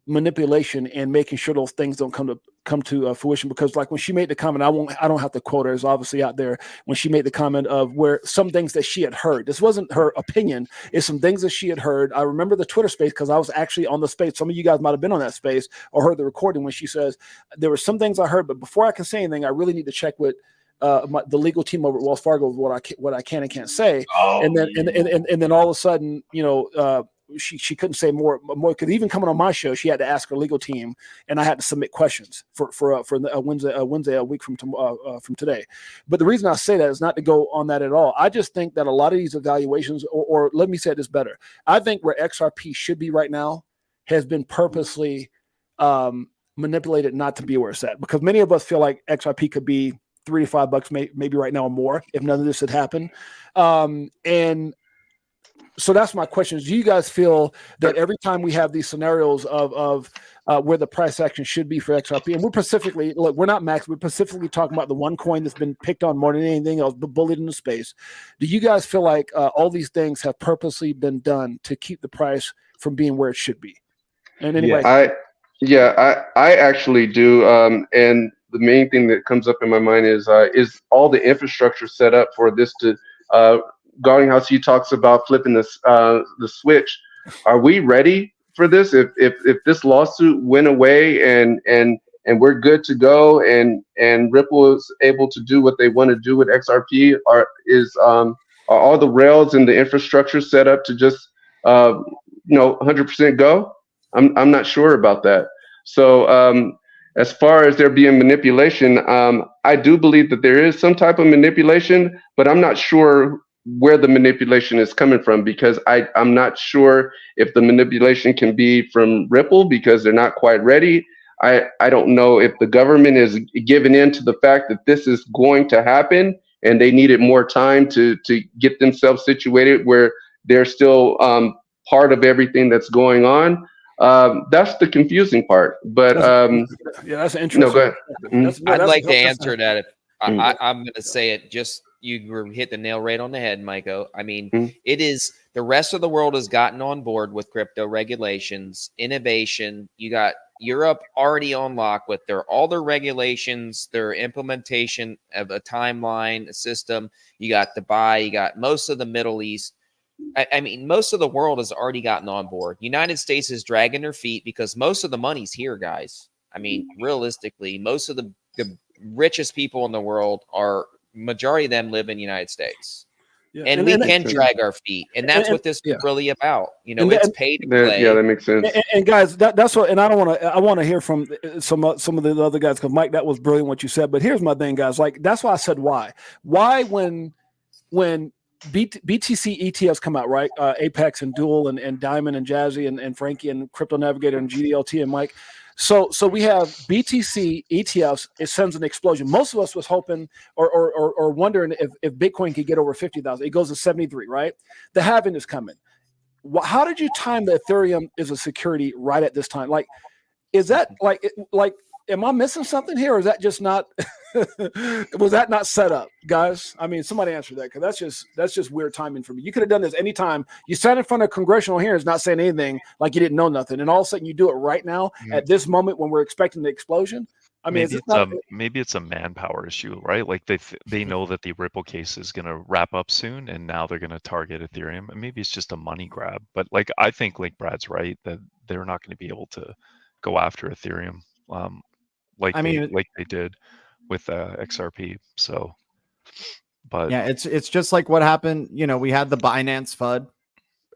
manipulation and making sure those things don't come to fruition? Because like when she made the comment, I don't have to quote her, it's obviously out there, when she made the comment of where some things that she had heard, this wasn't her opinion, it's some things that she had heard. I remember the Twitter space because I was actually on the space. Some of you guys might have been on that space or heard the recording when she says, there were some things I heard, but before I can say anything, I really need to check with the legal team over at Wells Fargo what I can and can't say. And then all of a sudden, she couldn't say more because even coming on my show, she had to ask her legal team, and I had to submit questions for a Wednesday a week from today. But the reason I say that is not to go on that at all. I just think that a lot of these evaluations, or let me say this better, I think where XRP should be right now has been purposely manipulated not to be where it's at, because many of us feel like XRP could be $3 to $5 maybe right now or more if none of this had happened. And so that's my question. Do you guys feel that every time we have these scenarios of where the price action should be for XRP, and we're specifically, look, we're not Max, we're specifically talking about the one coin that's been picked on more than anything else, but bullied in the space. Do you guys feel like all these things have purposely been done to keep the price from being where it should be? And anyway, I actually do. And the main thing that comes up in my mind is all the infrastructure set up for this to Guarding how she talks about flipping the switch. Are we ready for this? If this lawsuit went away and we're good to go and Ripple is able to do what they want to do with XRP, are all the rails and the infrastructure set up to just 100% go? I'm not sure about that. So as far as there being manipulation, I do believe that there is some type of manipulation, but I'm not sure where the manipulation is coming from, because I'm not sure if the manipulation can be from Ripple because they're not quite ready. I don't know if the government is giving in to the fact that this is going to happen and they needed more time to get themselves situated where they're still part of everything that's going on. That's the confusing part. But that's interesting. No, go ahead. I'd like to answer that. If I'm going to say it, just you hit the nail right on the head, Maiko. I mean, it is the rest of the world has gotten on board with crypto regulations, innovation. You got Europe already on lock with all their regulations, their implementation of a timeline, a system. You got Dubai, you got most of the Middle East. I mean, most of the world has already gotten on board. United States is dragging their feet because most of the money's here, guys. I mean, realistically, most of the richest people in the world majority of them live in the United States. Yeah. And we can drag our feet. And that's what this is really about. It's paid to play. Yeah, that makes sense. And guys, that's what, and I want to hear from some of the other guys, because Mike, that was brilliant what you said. But here's my thing, guys. Like, that's why I said why. Why when BTC ETFs come out, right? Apex and Dual and Diamond and Jazzy and Frankie and Crypto Navigator and GDLT and Mike. So we have BTC ETFs. It sends an explosion. Most of us was hoping or wondering if Bitcoin could get over 50,000. It goes to 73, right? The halving is coming. How did you time the Ethereum as a security right at this time? Like, is that like am I missing something here, or is that just not was that not set up, guys? I mean, somebody answer that, because that's just weird timing for me. You could have done this anytime. You sat in front of congressional hearings not saying anything, like you didn't know nothing, and all of a sudden you do it right now at this moment when we're expecting the explosion. I mean, maybe it's a manpower issue, right? Like they know that the Ripple case is going to wrap up soon, and now they're going to target Ethereum. And maybe it's just a money grab. But like I think like Brad's right that they're not going to be able to go after Ethereum like they did with XRP. So, but yeah, it's just like what happened. You know, we had the Binance FUD,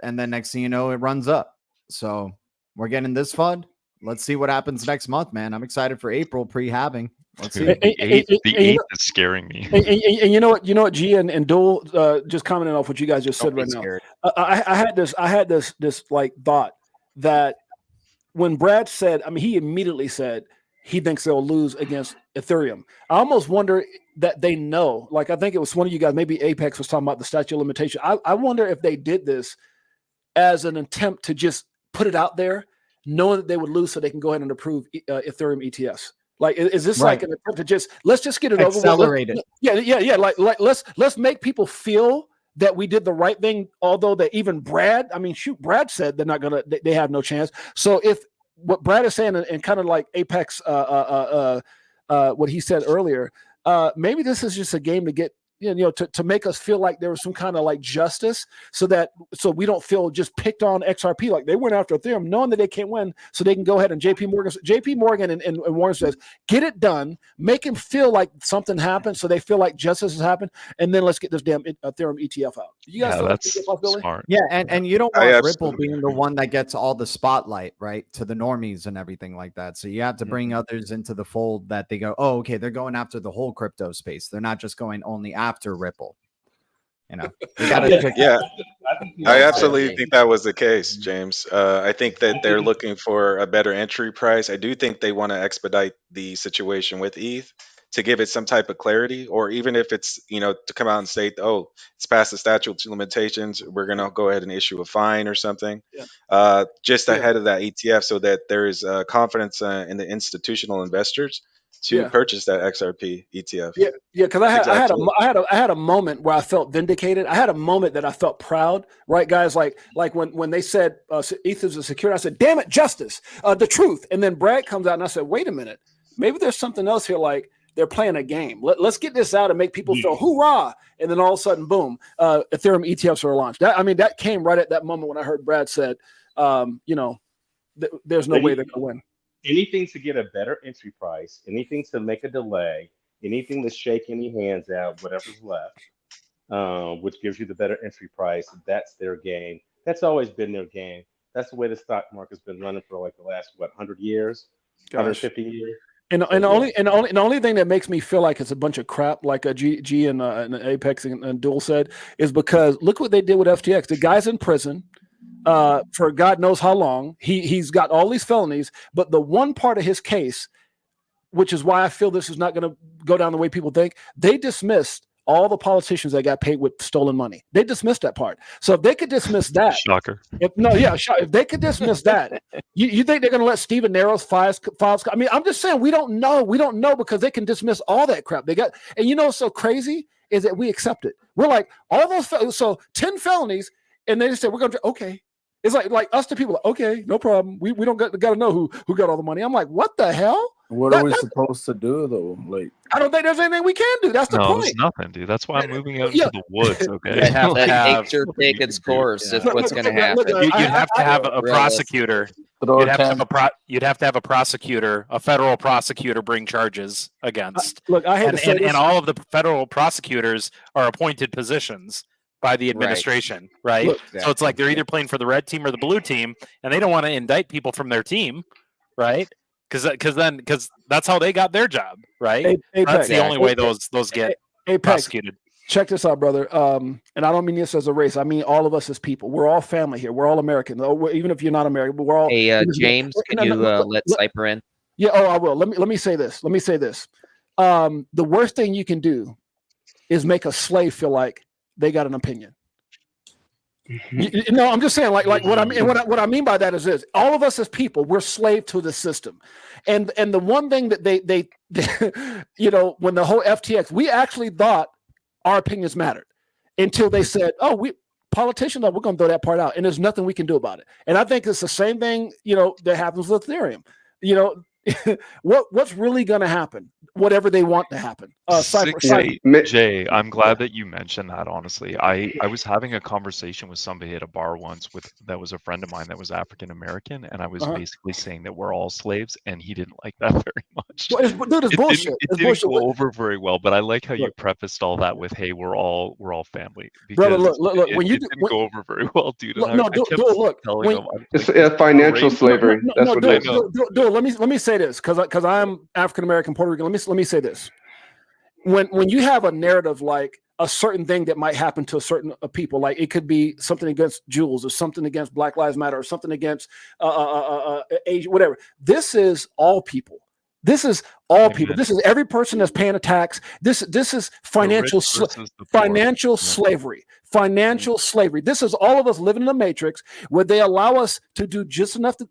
and then next thing you know, it runs up. So we're getting this FUD. Let's see what happens next month, man. I'm excited for April pre-halving. Let's see. The 8th is scaring me. And you know what, G and Duel, just commenting off what you guys just said right now. I had this like thought that when Brad said, I mean, he immediately said he thinks they'll lose against Ethereum. I almost wonder that they know. Like, I think it was one of you guys, maybe Apex was talking about the statute of limitation. I wonder if they did this as an attempt to just put it out there, knowing that they would lose, so they can go ahead and approve Ethereum ETFs. Like, is this like an attempt to let's just get it accelerate over? Yeah. Like let's make people feel that we did the right thing. Although that even Brad said they're not gonna, they have no chance. So if what Brad is saying and kind of like Apex, what he said earlier, maybe this is just a game to get, to make us feel like there was some kind of like justice, so we don't feel just picked on XRP. Like they went after Ethereum knowing that they can't win, so they can go ahead and JP Morgan and Warren says, get it done, make him feel like something happened, so they feel like justice has happened, and then let's get this damn Ethereum ETF out. You guys that's smart. Yeah, and you don't want Ripple being the one that gets all the spotlight, right, to the normies and everything like that. So you have to bring others into the fold that they go, oh, okay, they're going after the whole crypto space. They're not just going only after Ripple. I absolutely think that was the case, James. I think that they're looking for a better entry price. I do think they want to expedite the situation with ETH to give it some type of clarity, or even if it's, to come out and say, oh, it's past the statute of limitations, we're going to go ahead and issue a fine or something, just ahead of that ETF, so that there is confidence in the institutional investors to purchase that XRP ETF. Because I had a moment where I felt vindicated. I had a moment that I felt proud, right, guys? Like when they said ETH is a security, I said, damn it, justice, the truth. And then Brad comes out and I said, wait a minute, maybe there's something else here. Like they're playing a game. Let's get this out and make people feel hoorah. And then all of a sudden, boom, Ethereum ETFs are launched. That came right at that moment when I heard Brad said, there's no way they're going to win. Anything to get a better entry price, anything to make a delay, anything to shake any hands out, whatever's left, which gives you the better entry price, that's their game. That's always been their game. That's the way the stock market's been running for like the last 100 years, 150 years. And the only thing that makes me feel like it's a bunch of crap, like a G and Apex and Duel said, is because look what they did with FTX. The guy's in prison for God knows how long. He's got all these felonies, but the one part of his case, which is why I feel this is not going to go down the way people think, they dismissed all the politicians that got paid with stolen money. They dismissed that part. So if they could dismiss that, shocker. If they could dismiss that, you think they're going to let Stephen Narrows files? I mean, I'm just saying we don't know because they can dismiss all that crap they got. And what's so crazy is that we accept it. We're like all those 10 felonies, and they just say we're going to okay. It's like us to people, okay, no problem. We don't got to know who got all the money. I'm like, what the hell? What are we supposed to do though? Like, I don't think there's anything we can do. That's the point. There's nothing, dude. That's why I'm moving out into the woods. Okay, you have to take your take its course. If what's going to happen, you'd have to have a prosecutor. You'd have to have a prosecutor, a federal prosecutor, bring charges against. And all of the federal prosecutors are appointed positions by the administration, right? So it's like they're either playing for the red team or the blue team, and they don't want to indict people from their team, right? Because that's how they got their job, right? That's the only way those get prosecuted. Check this out, brother. And I don't mean this as a race. I mean all of us as people. We're all family here. We're all American. Even if you're not American, but we're all. Hey, James, can you let Cypher in? Yeah. Oh, I will. Let me say this. The worst thing you can do is make a slave feel like they got an opinion. No, I'm just saying, like what I mean. What I mean by that is this: all of us as people, we're slave to the system, and the one thing that they you know, when the whole FTX, we actually thought our opinions mattered until they said, "Oh, we politicians, we're going to throw that part out," and there's nothing we can do about it. And I think it's the same thing, you know, that happens with Ethereum. You know, what's really going to happen? Whatever they want to happen. Jay, I'm glad that you mentioned that. Honestly, I was having a conversation with somebody at a bar once that was a friend of mine that was African American, and I was basically saying that we're all slaves, and he didn't like that very much. Well, it's bullshit. It didn't go over very well, but I like how you prefaced all that with, "Hey, we're all family." Because brother, look, when you didn't go over very well, dude. It's a financial slavery. That's what it is. Let me say this, because I'm African American, Puerto Rican. Let me say this. When you have a narrative like a certain thing that might happen to a certain people, like it could be something against Jules or something against Black Lives Matter or something against Asia, whatever. This is all people. This is all people. This is every person that's paying a tax. This is financial slavery. Financial slavery. This is all of us living in a matrix where they allow us to do just enough to,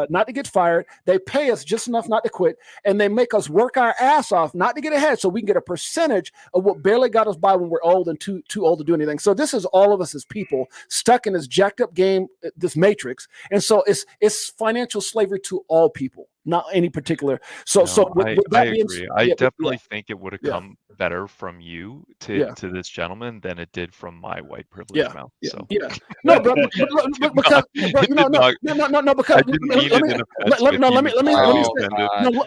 not to get fired. They pay us just enough not to quit, and they make us work our ass off not to get ahead, so we can get a percentage of what barely got us by when we're old and too old to do anything. So this is all of us as people stuck in this jacked up game, this matrix, and so it's financial slavery to all people, not any particular. So I agree. I definitely think it would have come better from you to this gentleman than it did from my white privilege mouth. So no, because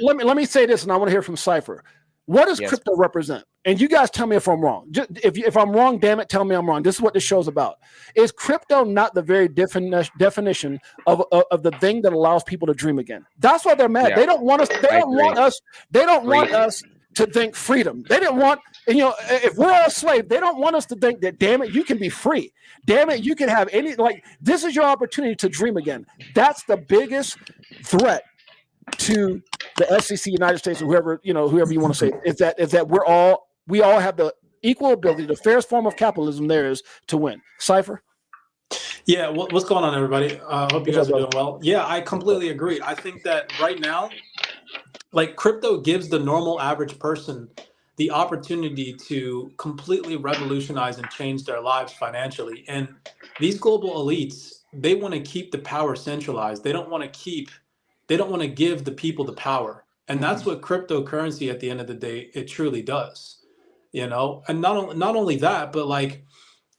let me say this, and I want to hear from Cypher. What does crypto represent? And you guys tell me if I'm wrong. If I'm wrong, damn it, tell me I'm wrong. This is what this show's about. Is crypto not the very definition of the thing that allows people to dream again? That's why they're mad. They don't want us. They don't want us to think freedom. They didn't want, if we're all slaves, they don't want us to think that, damn it, you can be free. Damn it, you can have this is your opportunity to dream again. That's the biggest threat to the SEC, United States, or whoever you want to say, is that we all have the equal ability, the fairest form of capitalism there is to win. Cypher? Yeah, what's going on, everybody? Hope you guys are doing well. Yeah, I completely agree. I think that right now, crypto gives the normal average person the opportunity to completely revolutionize and change their lives financially. And these global elites, they want to keep the power centralized. They don't want to give the people the power. And that's what cryptocurrency at the end of the day, it truly does. And not only that, but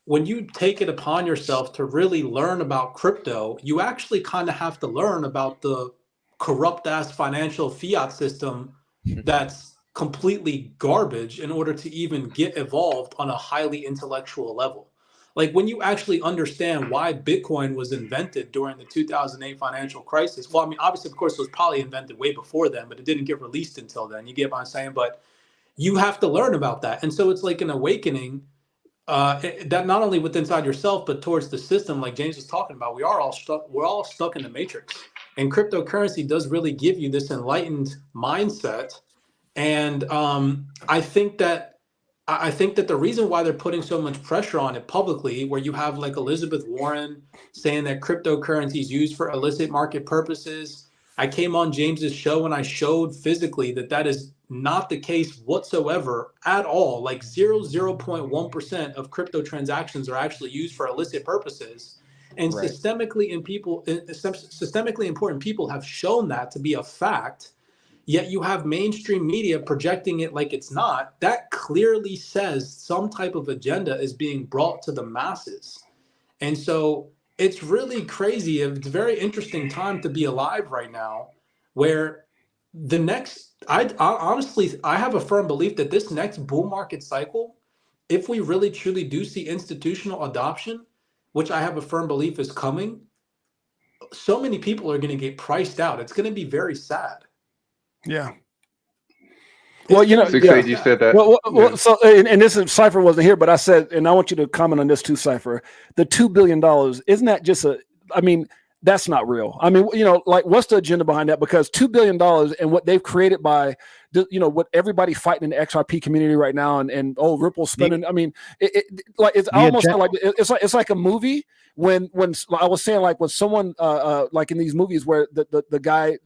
when you take it upon yourself to really learn about crypto, you actually kind of have to learn about the corrupt ass financial fiat system that's completely garbage in order to even get evolved on a highly intellectual level. When you actually understand why Bitcoin was invented during the 2008 financial crisis, well, I mean, obviously, of course, it was probably invented way before then, but it didn't get released until then. You get what I'm saying? But you have to learn about that. And so it's like an awakening that not only within inside yourself, but towards the system, like James was talking about. We're all stuck in the matrix. And cryptocurrency does really give you this enlightened mindset. And I think that the reason why they're putting so much pressure on it publicly, where you have Elizabeth Warren saying that cryptocurrency is used for illicit market purposes. I came on James's show and I showed physically that is not the case whatsoever at all. 0.1% of crypto transactions are actually used for illicit purposes. And systemically important people have shown that to be a fact. Yet you have mainstream media projecting it like it's not. That clearly says some type of agenda is being brought to the masses. And so it's really crazy. It's a very interesting time to be alive right now, where I have a firm belief that this next bull market cycle, if we really truly do see institutional adoption, which I have a firm belief is coming, so many people are going to get priced out. It's going to be very sad. Yeah. Well, you said that. Well, so and this is Cypher wasn't here, but I said, and I want you to comment on this too, Cypher. The $2 billion, isn't that just that's not real. I mean, like what's the agenda behind that? Because $2 billion and what they've created by, what everybody fighting in the XRP community right now, and Ripple spending. I mean, it's almost like it's like a movie. When I was saying, like when someone like in these movies where the guy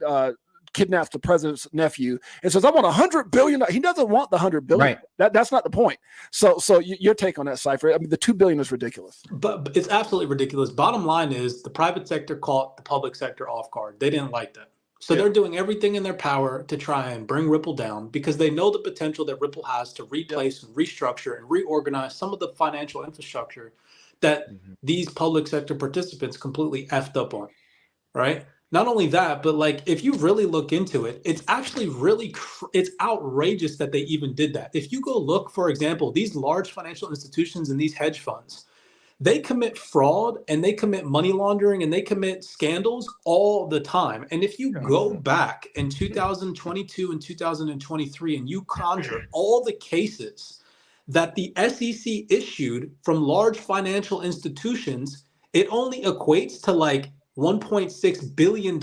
kidnaps the president's nephew and says, "I want $100 billion." He doesn't want the $100 billion. Right. That's not the point. So your take on that, Cypher? I mean, the $2 billion is ridiculous. But it's absolutely ridiculous. Bottom line is the private sector caught the public sector off guard. They didn't like that. So they're doing everything in their power to try and bring Ripple down because they know the potential that Ripple has to replace and restructure and reorganize some of the financial infrastructure that these public sector participants completely effed up on, right? Not only that, but like if you really look into it, it's actually really it's outrageous that they even did that. If you go look, for example, these large financial institutions and these hedge funds, they commit fraud and they commit money laundering and they commit scandals all the time. And if you go back in 2022 and 2023 and you conjure all the cases that the SEC issued from large financial institutions, it only equates to like $1.6 billion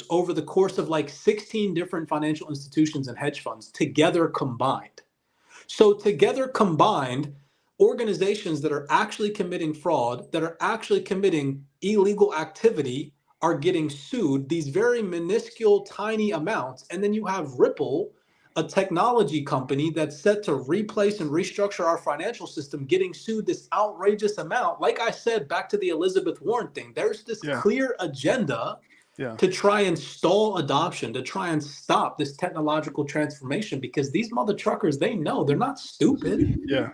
over the course of like 16 different financial institutions and hedge funds together combined. So together combined, organizations that are actually committing fraud, that are actually committing illegal activity are getting sued these very minuscule, tiny amounts. And then you have Ripple, a technology company that's set to replace and restructure our financial system, getting sued this outrageous amount. Like I said, back to the Elizabeth Warren thing, there's this clear agenda to try and stall adoption, to try and stop this technological transformation, because these mother truckers, they know they're not stupid. Yeah.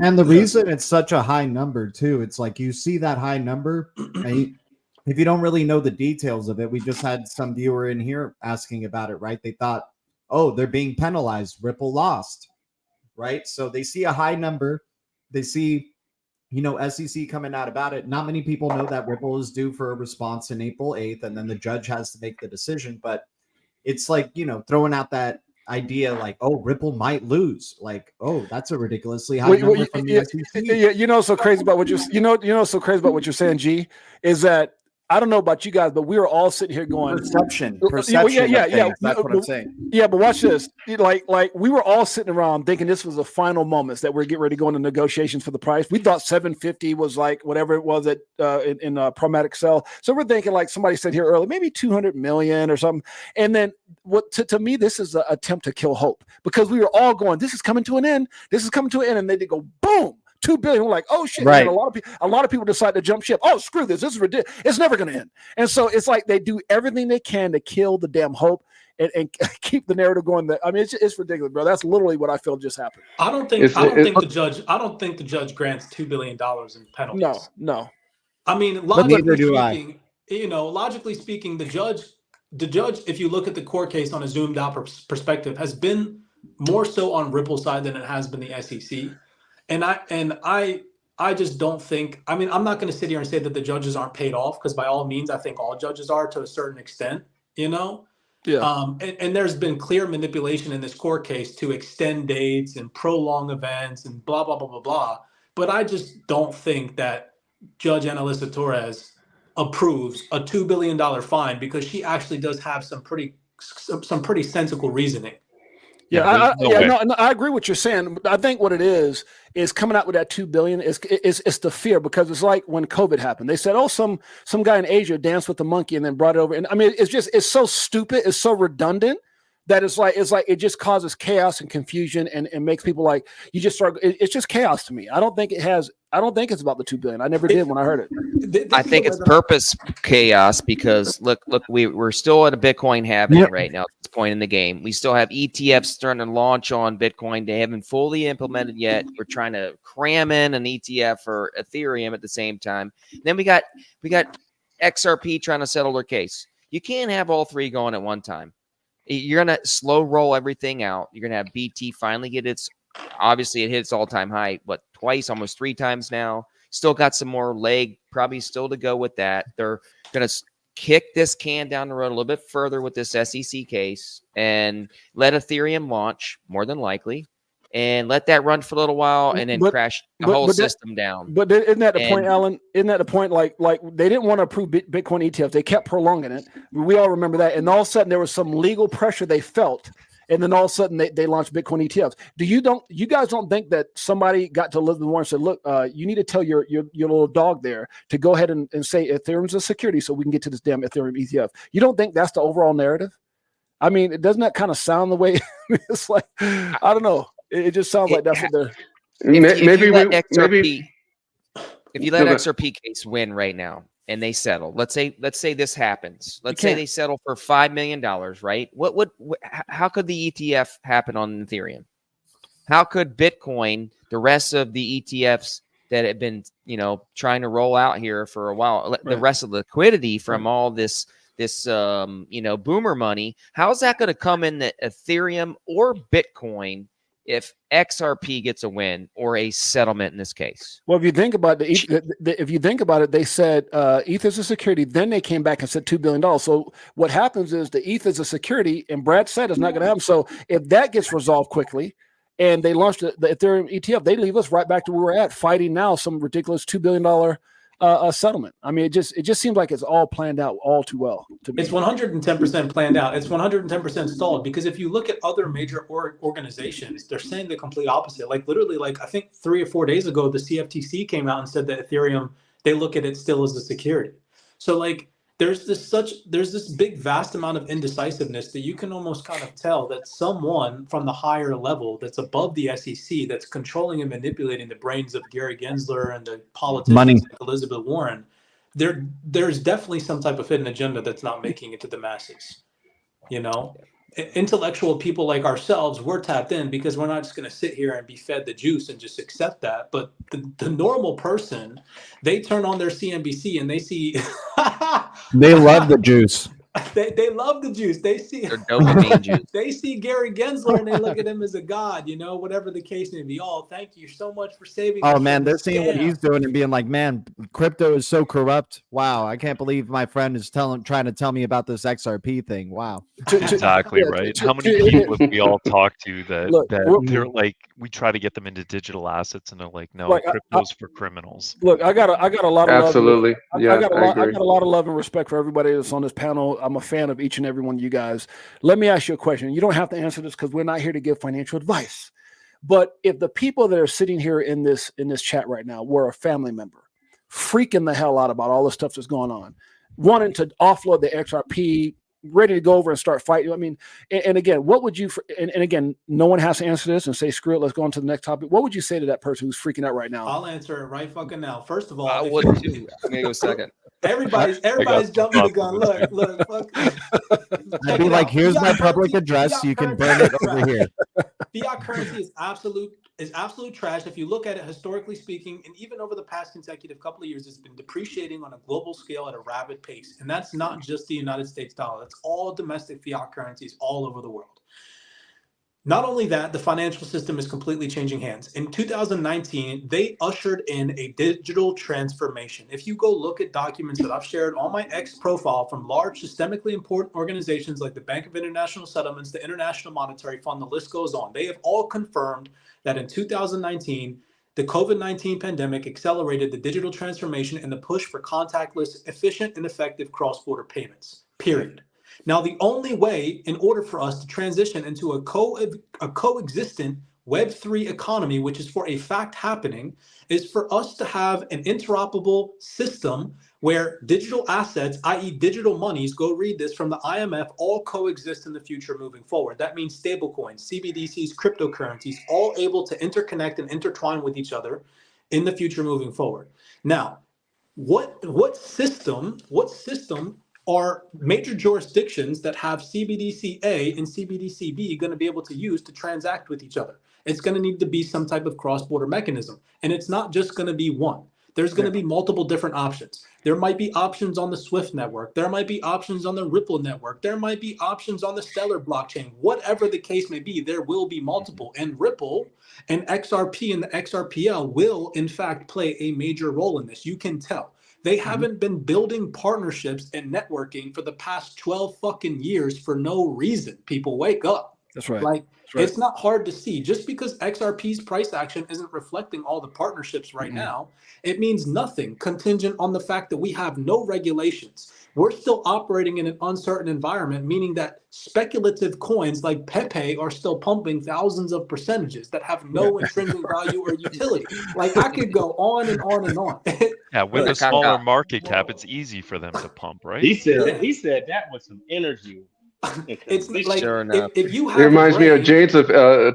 And the reason it's such a high number too, it's like you see that high number, and if you don't really know the details of it, we just had some viewer in here asking about it, right? They thought, oh, they're being penalized. Ripple lost, right? So they see a high number. They see, SEC coming out about it. Not many people know that Ripple is due for a response in April 8th, and then the judge has to make the decision. But it's like, throwing out that idea like, oh, Ripple might lose. Like, oh, that's a ridiculously high number from the SEC. Yeah, so crazy about what you're so crazy about what you're saying, G, is that I don't know about you guys, but we were all sitting here going perception. Yeah. That's what I'm saying. Yeah, but watch this. Like we were all sitting around thinking this was the final moments that we're getting ready to go into negotiations for the price. We thought 750 was like whatever it was at in Promatic Cell. So we're thinking, like somebody said here earlier, maybe 200 million or something. And then what to me, this is an attempt to kill hope, because we were all going, this is coming to an end. This is coming to an end, and they did go boom. $2 billion. We're like, oh shit! Right. And a lot of people decide to jump ship. Oh, screw this! This is ridiculous. It's never going to end. And so it's like they do everything they can to kill the damn hope and keep the narrative going. I mean, it's ridiculous, bro. That's literally what I feel just happened. I don't think the judge grants $2 billion in penalties. No. I mean, logically speaking, the judge, if you look at the court case on a zoomed out perspective, has been more so on Ripple's side than it has been the SEC. And I just don't think, I mean, I'm not going to sit here and say that the judges aren't paid off, because by all means, I think all judges are to a certain extent, Yeah. And there's been clear manipulation in this court case to extend dates and prolong events and blah, blah, blah, blah, blah. But I just don't think that Judge Analisa Torres approves a $2 billion fine, because she actually does have some pretty sensible reasoning. I agree with what you're saying. I think what it is coming out with that $2 billion is the fear, because it's like when COVID happened. They said, oh, some guy in Asia danced with the monkey and then brought it over. And I mean, it's so stupid, it's so redundant that it's like it just causes chaos and confusion and makes people like, you just start. It's just chaos to me. I don't think it's about the $2 billion. I never did when I heard it. I think it's purpose chaos, because look, we're still at a Bitcoin halving right now at this point in the game. We still have ETFs starting to launch on Bitcoin. They haven't fully implemented yet. We're trying to cram in an ETF for Ethereum at the same time. Then we got XRP trying to settle their case. You can't have all three going at one time. You're going to slow roll everything out. You're going to have BT finally get its, obviously it hit its all-time high, twice, almost 3 times now. Still got some more leg, probably still to go with that. They're going to kick this can down the road a little bit further with this SEC case and let Ethereum launch, more than likely. and let that run for a little while and then crash the whole system down. But isn't that the point, Alan? Isn't that the point? Like they didn't want to approve Bitcoin ETFs. They kept prolonging it. We all remember that. And all of a sudden there was some legal pressure they felt. And then all of a sudden they launched Bitcoin ETFs. You guys don't think that somebody got to Elizabeth Warren and said, look, you need to tell your little dog there to go ahead and say Ethereum's a security so we can get to this damn Ethereum ETF. You don't think that's the overall narrative? I mean, doesn't that kind of sound the way it's like, I don't know. It just sounds like that's what they're. If you let XRP case win right now and they settle, let's say this happens. Let's say they settle for $5 million, right? How could the ETF happen on Ethereum? How could Bitcoin, the rest of the ETFs that have been, trying to roll out here for a while, the rest of the liquidity from all this boomer money, how is that going to come in the Ethereum or Bitcoin if XRP gets a win or a settlement in this case? Well, if you think about it, they said ETH is a security. Then they came back and said $2 billion. So what happens is the ETH is a security, and Brad said it's not going to happen. So if that gets resolved quickly, and they launched the Ethereum ETF, they leave us right back to where we're at, fighting now some ridiculous $2 billion settlement. I mean, it just seems like it's all planned out all too well to me. It's 110% planned out. It's 110% stalled, because if you look at other major organizations, they're saying the complete opposite. Like literally, like I think 3 or 4 days ago, the CFTC came out and said that Ethereum, they look at it still as a security. So like there's this big vast amount of indecisiveness that you can almost kind of tell that someone from the higher level that's above the SEC, that's controlling and manipulating the brains of Gary Gensler and the politicians like Elizabeth Warren, there's definitely some type of hidden agenda that's not making it to the masses. Intellectual people like ourselves, we're tapped in because we're not just going to sit here and be fed the juice and just accept that. But the normal person, they turn on their CNBC and they see they love the juice. They love the juice. They see dopamine juice. They see Gary Gensler and they look at him as a god, whatever the case may be. Oh, thank you so much for saving. Oh man, they're seeing what he's doing and being like, man, crypto is so corrupt. Wow, I can't believe my friend is trying to tell me about this XRP thing. Wow. Exactly right. How many people have we all talked to that they're like, we try to get them into digital assets and they're like, no, crypto's for criminals. Look, I got a lot of absolutely. I got a lot of love and respect for everybody that's on this panel. I'm a fan of each and every one of you guys. Let me ask you a question. You don't have to answer this because we're not here to give financial advice. But if the people that are sitting here in this chat right now were a family member, freaking the hell out about all the stuff that's going on, wanting to offload the XRP, ready to go over and start fighting. I mean, and again, what would you, and again, no one has to answer this and say, screw it, let's go on to the next topic. What would you say to that person who's freaking out right now? I'll answer it right fucking now. First of all, I'm going to go second. Everybody's jumping the gun. Look, fuck. I'd be like, here's my public address. You can burn it over here. Fiat currency is absolute trash. If you look at it historically speaking, and even over the past consecutive couple of years, it's been depreciating on a global scale at a rapid pace. And that's not just the United States dollar. That's all domestic fiat currencies all over the world. Not only that, the financial system is completely changing hands. In 2019, they ushered in a digital transformation. If you go look at documents that I've shared on my X profile from large systemically important organizations like the Bank of International Settlements, the International Monetary Fund, the list goes on. They have all confirmed that in 2019, the COVID-19 pandemic accelerated the digital transformation and the push for contactless, efficient, and effective cross-border payments, period. Now, the only way in order for us to transition into a coexistent Web3 economy, which is for a fact happening, is for us to have an interoperable system where digital assets, i.e. digital monies, go read this from the IMF, all coexist in the future moving forward. That means stablecoins, CBDCs, cryptocurrencies, all able to interconnect and intertwine with each other in the future moving forward. Now, what system are major jurisdictions that have CBDC A and CBDC B going to be able to use to transact with each other? It's going to need to be some type of cross-border mechanism. And it's not just going to be one. There's going to be multiple different options. There might be options on the SWIFT network. There might be options on the Ripple network. There might be options on the Stellar blockchain. Whatever the case may be, there will be multiple. And Ripple and XRP and the XRPL will, in fact, play a major role in this. You can tell. They haven't been building partnerships and networking for the past 12 fucking years for no reason. People, wake up. That's right. Like, That's right. it's not hard to see. Just because XRP's price action isn't reflecting all the partnerships right now, it means nothing contingent on the fact that we have no regulations. We're still operating in an uncertain environment, meaning that speculative coins like Pepe are still pumping thousands of percentages that have no intrinsic value or utility. Like, I could go on and on and on. Yeah, with a smaller market cap, it's easy for them to pump, right? He said that with some energy. It's like, Sure enough. if you It have reminds me of James of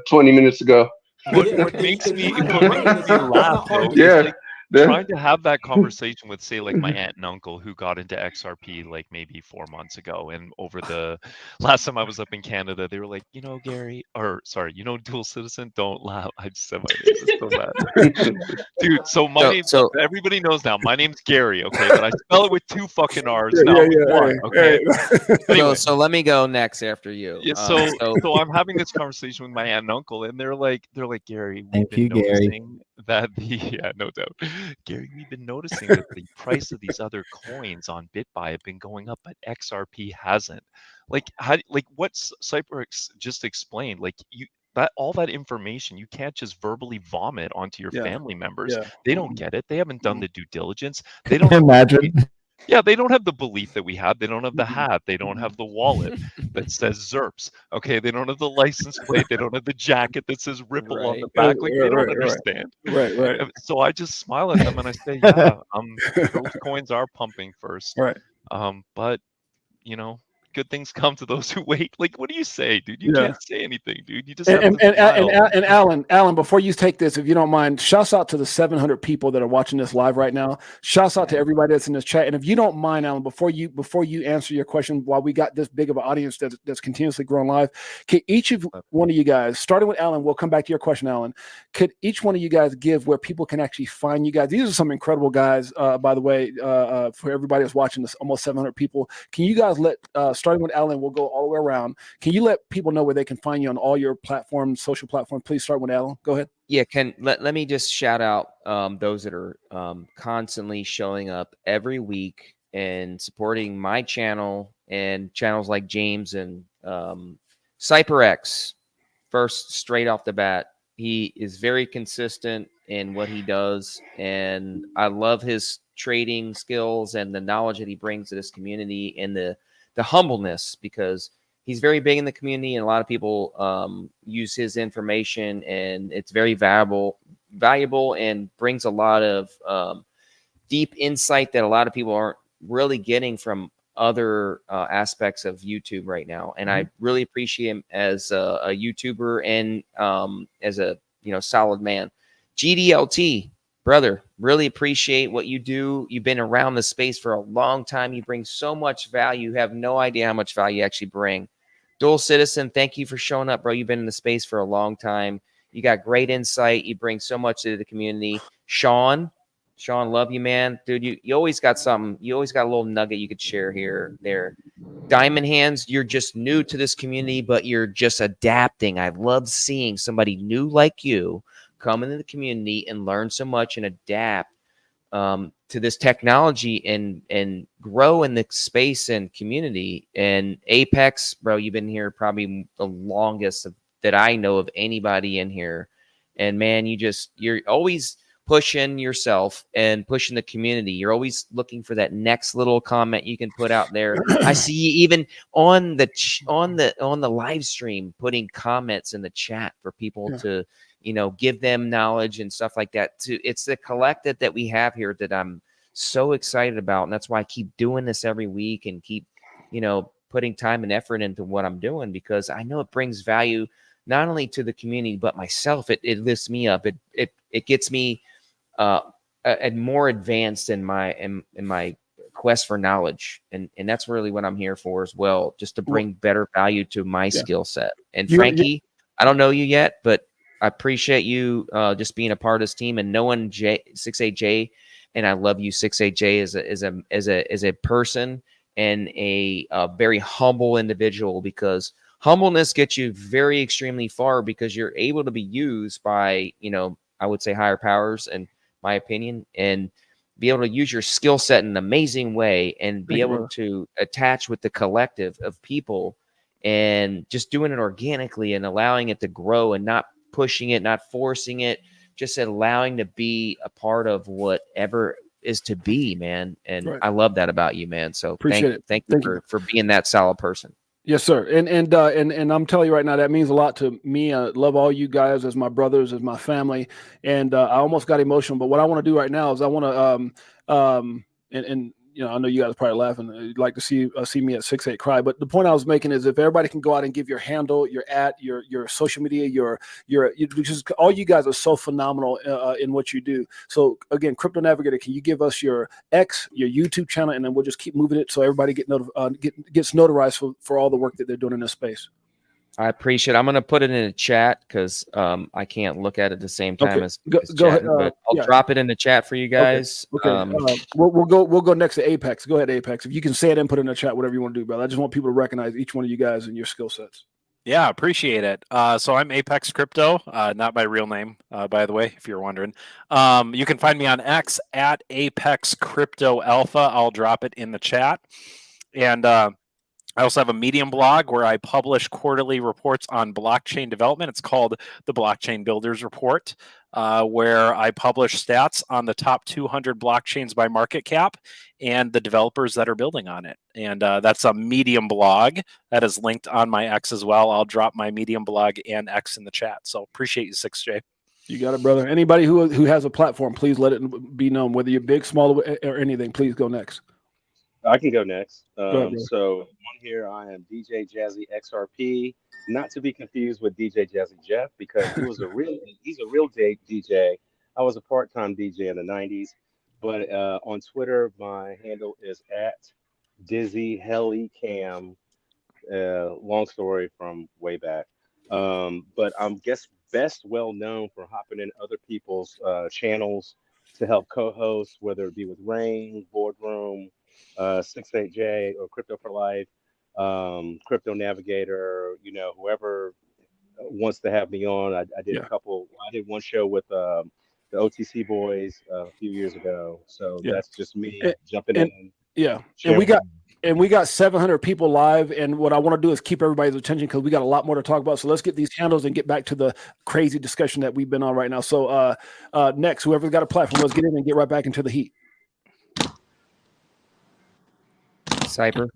20 minutes ago. What makes me laugh, though, is like trying to have that conversation with, say, like my aunt and uncle who got into XRP like maybe 4 months ago. And over the last time I was up in Canada, they were like, you know, Gary, or sorry, you know, dual citizen, don't laugh. I just said my name. It's so bad. Dude, so my name, everybody knows now, my name's Gary, okay? But I spell it with 2 fucking R's, not with 1, okay? Anyway. So let me go next after you. Yeah, so I'm having this conversation with my aunt and uncle, and they're like, Gary, we've been noticing that no doubt. Gary, we've been noticing that the price of these other coins on BitBuy have been going up, but XRP hasn't. Like, what CyberX just explained, like all that information, you can't just verbally vomit onto your family members. They don't get it. They haven't done the due diligence. They don't imagine. Yeah, they don't have the belief that we have. They don't have the hat. They don't have the wallet that says ZERPs. Okay, they don't have the license plate. They don't have the jacket that says Ripple on the back. Like, they don't understand. Right. So I just smile at them and I say, yeah, those coins are pumping first. Right. But, you know, good things come to those who wait. Like, what do you say, dude? You can't say anything, dude. You just have to smile. And Alan, before you take this, if you don't mind, shouts out to the 700 people that are watching this live right now. Shouts out to everybody that's in this chat. And if you don't mind, Alan, before you answer your question, while we got this big of an audience that's continuously growing live, can each of one of you guys, starting with Alan, we'll come back to your question, Alan. Could each one of you guys give where people can actually find you guys? These are some incredible guys, by the way, for everybody that's watching this, almost 700 people. Can you guys starting with Alan, we'll go all the way around. Can you let people know where they can find you on all your platforms, social platforms? Please start with Alan. Go ahead. Yeah, let me just shout out those that are constantly showing up every week and supporting my channel and channels like James and CyberX. First, straight off the bat, he is very consistent in what he does, and I love his trading skills and the knowledge that he brings to this community and the humbleness, because he's very big in the community and a lot of people use his information, and it's very valuable and brings a lot of deep insight that a lot of people aren't really getting from other aspects of YouTube right now. And I really appreciate him as a YouTuber and as a solid man. GDLT, brother, really appreciate what you do. You've been around the space for a long time. You bring so much value. You have no idea how much value you actually bring. Dual Citizen, thank you for showing up, bro. You've been in the space for a long time. You got great insight. You bring so much to the community. Sean, love you, man. Dude, you always got something. You always got a little nugget you could share there. Diamond Hands, you're just new to this community, but you're just adapting. I love seeing somebody new like you come into the community and learn so much and adapt to this technology and grow in the space and community. And Apex, bro, you've been here probably the longest that I know of anybody in here. And man, you're always pushing yourself and pushing the community. You're always looking for that next little comment you can put out there. I see you even on the live stream putting comments in the chat for people to give them knowledge and stuff like that. It's the collective that we have here that I'm so excited about, and that's why I keep doing this every week and keep putting time and effort into what I'm doing, because I know it brings value not only to the community but myself. It lifts me up. It gets me more advanced in my quest for knowledge, and that's really what I'm here for as well, just to bring better value to my skill set. And Frankie, I don't know you yet, but I appreciate you just being a part of this team and knowing 68J, and I love you, 68J, as a person and a very humble individual, because humbleness gets you very extremely far, because you're able to be used by I would say higher powers, in my opinion, and be able to use your skill set in an amazing way and be able to attach with the collective of people and just doing it organically and allowing it to grow and not pushing it, not forcing it, just allowing to be a part of whatever is to be, man. And I love that about you, man. So thank you for being that solid person. Yes, sir. And I'm telling you right now, that means a lot to me. I love all you guys as my brothers, as my family. And I almost got emotional, but what I want to do right now is I want to, and you know, I know you guys are probably laughing. You'd like to see me at 6'8" Cry, but the point I was making is if everybody can go out and give your handle, your your social media, because all you guys are so phenomenal in what you do. So again, Crypto Navigator, can you give us your X, your YouTube channel, and then we'll just keep moving it so everybody gets notarized for all the work that they're doing in this space. I appreciate it. I'm going to put it in the chat because I can't look at it at the same time as go ahead, but I'll drop it in the chat for you guys. Okay. We'll go next to Apex. Go ahead, Apex. If you can say it and put it in the chat, whatever you want to do, brother. I just want people to recognize each one of you guys and your skill sets. Yeah, appreciate it. So I'm Apex Crypto, not my real name, by the way, if you're wondering. You can find me on X at Apex Crypto Alpha. I'll drop it in the chat. And I also have a Medium blog where I publish quarterly reports on blockchain development. It's called the Blockchain Builders Report, where I publish stats on the top 200 blockchains by market cap and the developers that are building on it. And that's a Medium blog that is linked on my X as well. I'll drop my Medium blog and X in the chat. So appreciate you, 6J. You got it, brother. Anybody who has a platform, please let it be known, whether you're big, small, or anything. Please go next. I can go next. Go ahead, so on here, I am DJ Jazzy XRP, not to be confused with DJ Jazzy Jeff, because he's a real DJ. I was a part-time DJ in the 90s, but on Twitter, my handle is at Dizzy Helly Cam. Long story from way back. But I'm best well known for hopping in other people's channels to help co-host, whether it be with Rain, Boardroom, 68J, or Crypto for Life, Crypto Navigator, whoever wants to have me on. I did one show with the OTC boys a few years ago. So that's just me jumping in. Yeah. And we got 700 people live. And what I want to do is keep everybody's attention because we got a lot more to talk about. So let's get these handles and get back to the crazy discussion that we've been on right now. So next, whoever's got a platform, let's get in and get right back into the heat. Cyber.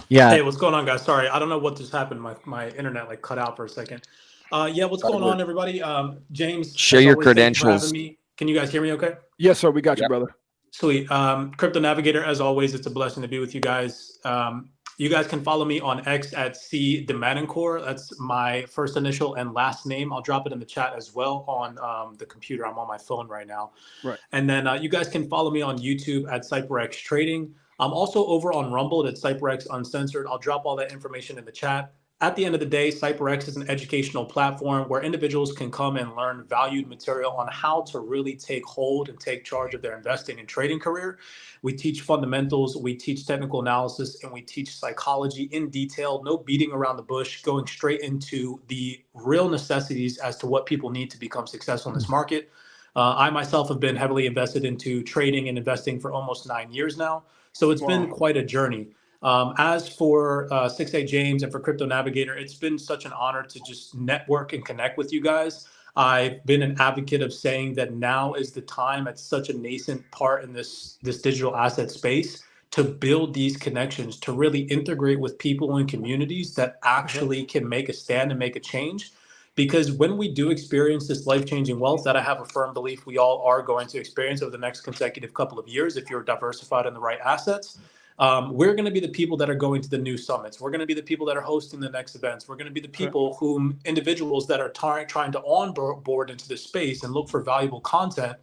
Yeah. Hey, what's going on, guys? Sorry, I don't know what just happened. My internet cut out for a second. What's going on, everybody? James, share your credentials. Can you guys hear me okay? Yes, sir. We got you, brother. Sweet. Crypto Navigator, as always, it's a blessing to be with you guys. You guys can follow me on X at C Demanencore. That's my first initial and last name. I'll drop it in the chat as well on the computer. I'm on my phone right now. Right. And then you guys can follow me on YouTube at CyberX Trading. I'm also over on Rumble at CyberX Uncensored. I'll drop all that information in the chat. At the end of the day, CyberX is an educational platform where individuals can come and learn valued material on how to really take hold and take charge of their investing and trading career. We teach fundamentals, we teach technical analysis, and we teach psychology in detail, no beating around the bush, going straight into the real necessities as to what people need to become successful in this market. I myself have been heavily invested into trading and investing for almost 9 years now. So it's been quite a journey. As for 68 James and for Crypto Navigator, it's been such an honor to just network and connect with you guys. I've been an advocate of saying that now is the time at such a nascent part in this digital asset space to build these connections, to really integrate with people and communities that actually can make a stand and make a change. Because when we do experience this life-changing wealth that I have a firm belief we all are going to experience over the next consecutive couple of years, if you're diversified in the right assets, we're going to be the people that are going to the new summits. We're going to be the people that are hosting the next events. We're going to be the people individuals that are trying to onboard into this space and look for valuable content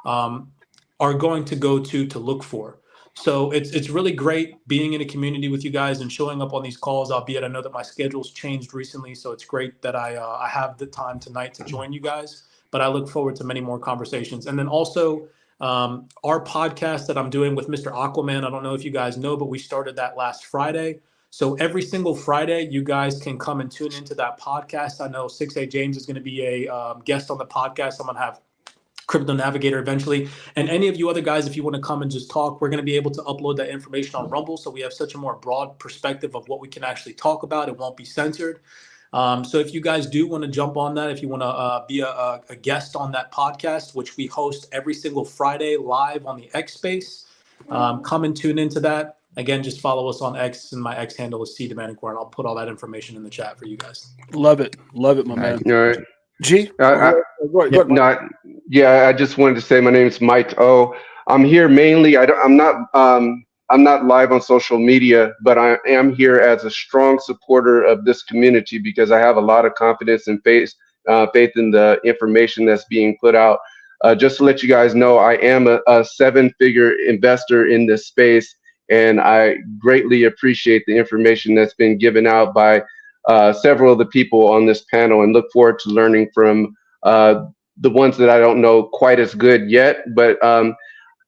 are going to go to look for. So it's really great being in a community with you guys and showing up on these calls, albeit I know that my schedule's changed recently. So it's great that I have the time tonight to join you guys, but I look forward to many more conversations. And then also our podcast that I'm doing with Mr. Aquaman, I don't know if you guys know, but we started that last Friday. So every single Friday, you guys can come and tune into that podcast. I know 68 James is going to be a guest on the podcast. I'm going to have Crypto Navigator eventually. And any of you other guys, if you want to come and just talk, we're going to be able to upload that information on Rumble. So we have such a more broad perspective of what we can actually talk about. It won't be censored. So if you guys do want to jump on that, if you want to be a guest on that podcast, which we host every single Friday live on the X Space, come and tune into that. Again, just follow us on X, and my X handle is CDemandingCore, and I'll put all that information in the chat for you guys. Love it, my man. All right. G? I just wanted to say my name is Mike O. I'm here mainly. I'm not live on social media, but I am here as a strong supporter of this community because I have a lot of confidence and faith in the information that's being put out. Just to let you guys know, I am a seven-figure investor in this space, and I greatly appreciate the information that's been given out by several of the people on this panel, and look forward to learning from the ones that I don't know quite as good yet, but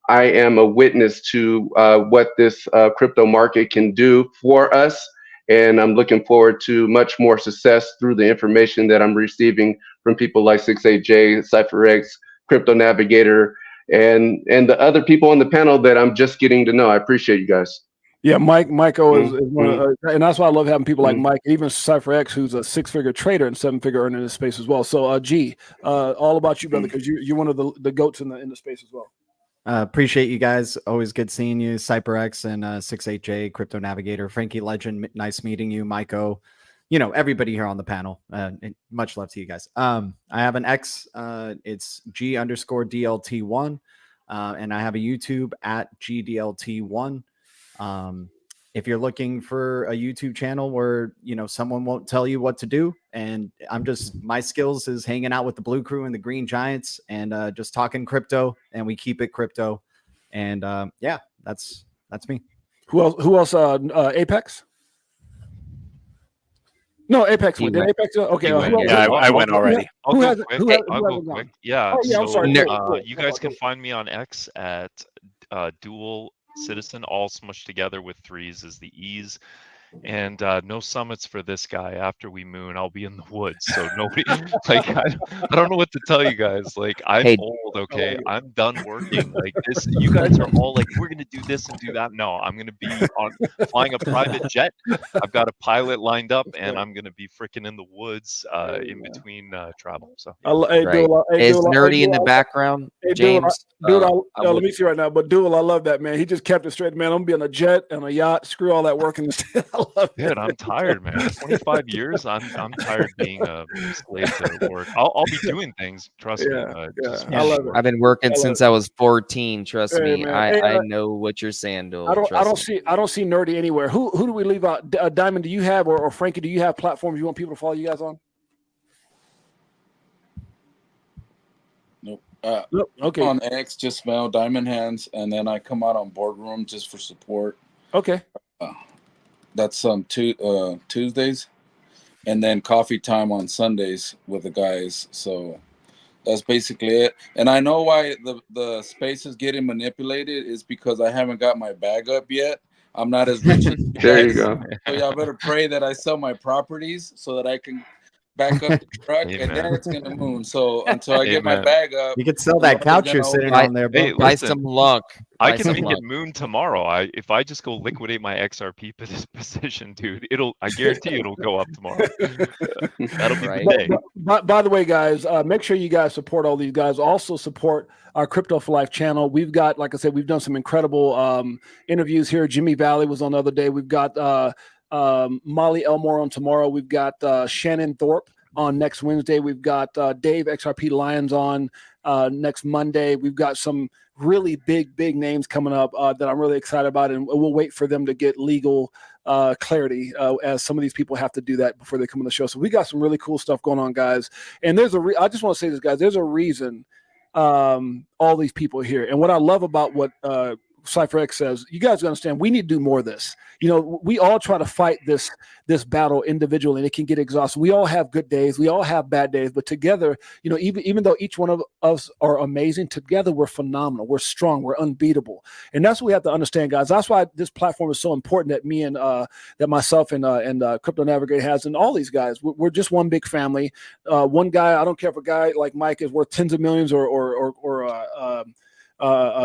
I am a witness to what this crypto market can do for us, and I'm looking forward to much more success through the information that I'm receiving from people like 68J, CypherX, Crypto Navigator, and the other people on the panel that I'm just getting to know. I appreciate you guys. Yeah, Michael is one of, and that's why I love having people like Mike, even CypherX, who's a six-figure trader and seven-figure earner in this space as well. So, G, all about you, brother, because you're one of the goats in the space as well. Appreciate you guys. Always good seeing you, CypherX and 68J, Crypto Navigator, Frankie Legend. Nice meeting you, Maiko. Everybody here on the panel. Much love to you guys. I have an X. It's G_DLT1, and I have a YouTube at GDLT1. If you're looking for a YouTube channel where, someone won't tell you what to do, and my skills is hanging out with the Blue Crew and the Green Giants and just talking crypto, and we keep it crypto. And that's me. Who else? Apex? No, Apex went. Did Apex? Okay. I went already. I'll go quick. Yeah. I'm sorry. You guys can find me on X at Dual Citizen, all smushed together with 3s is the E's. And no summits for this guy. After we moon, I'll be in the woods. So nobody, I don't know what to tell you guys. I'm old, okay? I'm done working. This, you guys are all like, we're gonna do this and do that. No, I'm gonna be flying a private jet. I've got a pilot lined up, and I'm gonna be freaking in the woods in between travel. So is Nerdy in the background, James? Dude, let me see right now. But Duel, I love that, man. He just kept it straight, man. I'm gonna be on a jet and a yacht. Screw all that working. Dude, I'm tired, man. 25 years. I'm tired being a slave to work. I'll be doing things. Trust me. I love it. I've been working since I was 14. Trust me. I know what you're saying, Duel. I don't see Nerdy anywhere. Who do we leave out? Diamond, do you have or Frankie? Do you have platforms you want people to follow you guys on? Nope. Okay. On X, just spell Diamond Hands, and then I come out on Boardroom just for support. Okay. That's on Tuesdays, and then Coffee Time on Sundays with the guys. So that's basically it. And I know why the space is getting manipulated is because I haven't got my bag up yet. I'm not as rich as you guys. There you go. So y'all better pray that I sell my properties so that I can back up the truck, and then it's gonna moon. So until I get my bag up, you could sell that couch you're sitting on there. Hey, buy some luck. I can make it moon tomorrow. If I just go liquidate my XRP position, dude, I guarantee it'll go up tomorrow. That'll be the day. By the way, guys, make sure you guys support all these guys. Also support our Crypto for Life channel. We've got, like I said, we've done some incredible interviews here. Jimmy Valley was on the other day. We've got Molly Elmore on tomorrow. We've got Shannon Thorpe on next Wednesday. We've got Dave XRP Lyons on next Monday. We've got some really big names coming up that I'm really excited about, and we'll wait for them to get legal clarity as some of these people have to do that before they come on the show. So we got some really cool stuff going on, guys. And I just want to say this, guys, there's a reason all these people are here. And what I love about what CypherX says, you guys understand, we need to do more of this. We all try to fight this battle individually, and it can get exhausting. We all have good days, we all have bad days, but together, even though each one of us are amazing, together we're phenomenal, we're strong, we're unbeatable. And that's what we have to understand, guys. That's why this platform is so important, that me and that myself and Crypto Navigator has, and all these guys. We're just one big family. One guy, I don't care if a guy like Mike is worth tens of millions or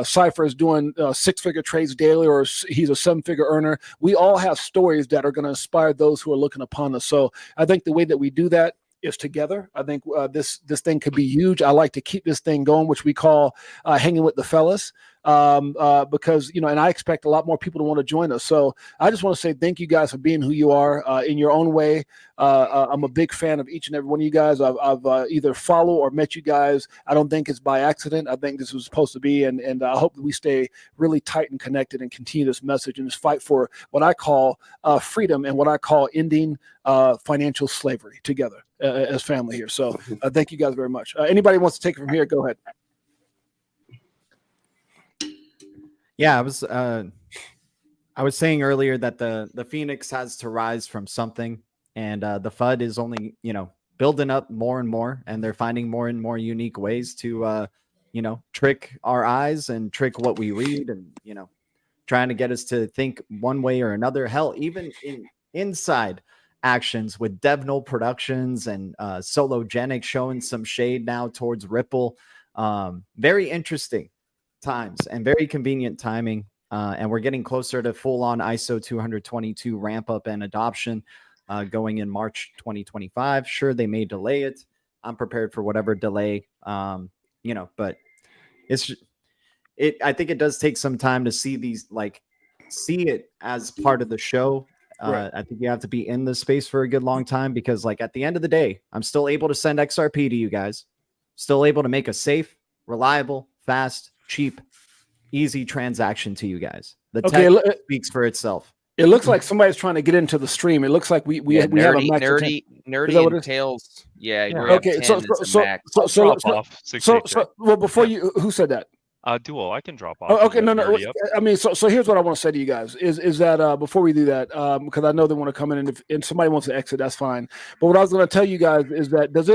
Cypher is doing 6-figure trades daily, or he's a 7-figure earner. We all have stories that are going to inspire those who are looking upon us. So I think the way that we do that is together. I think this thing could be huge. I like to keep this thing going, which we call hanging with the fellas. Because, and I expect a lot more people to want to join us. So I just want to say thank you guys for being who you are in your own way. I'm a big fan of each and every one of you guys. I've either followed or met you guys. I don't think it's by accident. I think this was supposed to be, and I hope that we stay really tight and connected and continue this message and this fight for what I call freedom and what I call ending financial slavery together as family here. So thank you guys very much. Anybody wants to take it from here, go ahead. Yeah, I was saying earlier that the Phoenix has to rise from something, and the FUD is only building up more and more, and they're finding more and more unique ways to trick our eyes and trick what we read, and trying to get us to think one way or another. Hell, even inside actions with DevNull Productions and Sologenic showing some shade now towards Ripple. Very interesting times and very convenient timing, and we're getting closer to full-on ISO 20022 ramp up and adoption going in March 2025. Sure, they may delay it. I'm prepared for whatever delay, but I think it does take some time to see these, see it as part of the show. Right. I think you have to be in this space for a good long time, because at the end of the day, I'm still able to send XRP to you guys, still able to make a safe, reliable, fast, cheap, easy transaction to you guys. The tech speaks for itself. It looks like somebody's trying to get into the stream. It looks like we have a nerdy and Tails. Yeah. Okay. So well, before you, who said that? Duo, I can drop off. Oh, okay, no. I mean, so here's what I want to say to you guys is that before we do that, because I know they want to come in, and if somebody wants to exit, that's fine. But what I was going to tell you guys is that does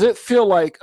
it feel like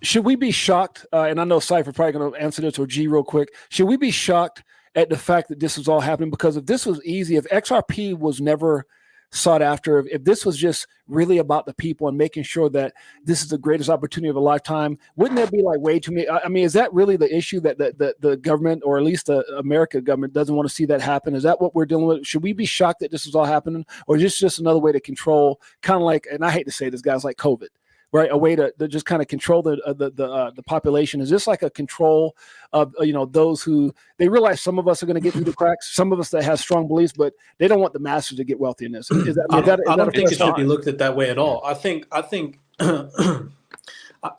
should we be shocked? And I know Cypher probably going to answer this, or G real quick. Should we be shocked at the fact that this is all happening? Because if this was easy, if XRP was never sought after, if this was just really about the people and making sure that this is the greatest opportunity of a lifetime, wouldn't there be way too many? I mean, is that really the issue that the government, or at least the American government, doesn't want to see that happen? Is that what we're dealing with? Should we be shocked that this is all happening, or is this just another way to control, kind of like, and I hate to say this, guys, like COVID? Right, a way to just kind of control the population. Is this like a control of those who they realize some of us are going to get through the cracks, some of us that have strong beliefs, but they don't want the masses to get wealthy in this. I don't think it should be looked at that way at all. I think let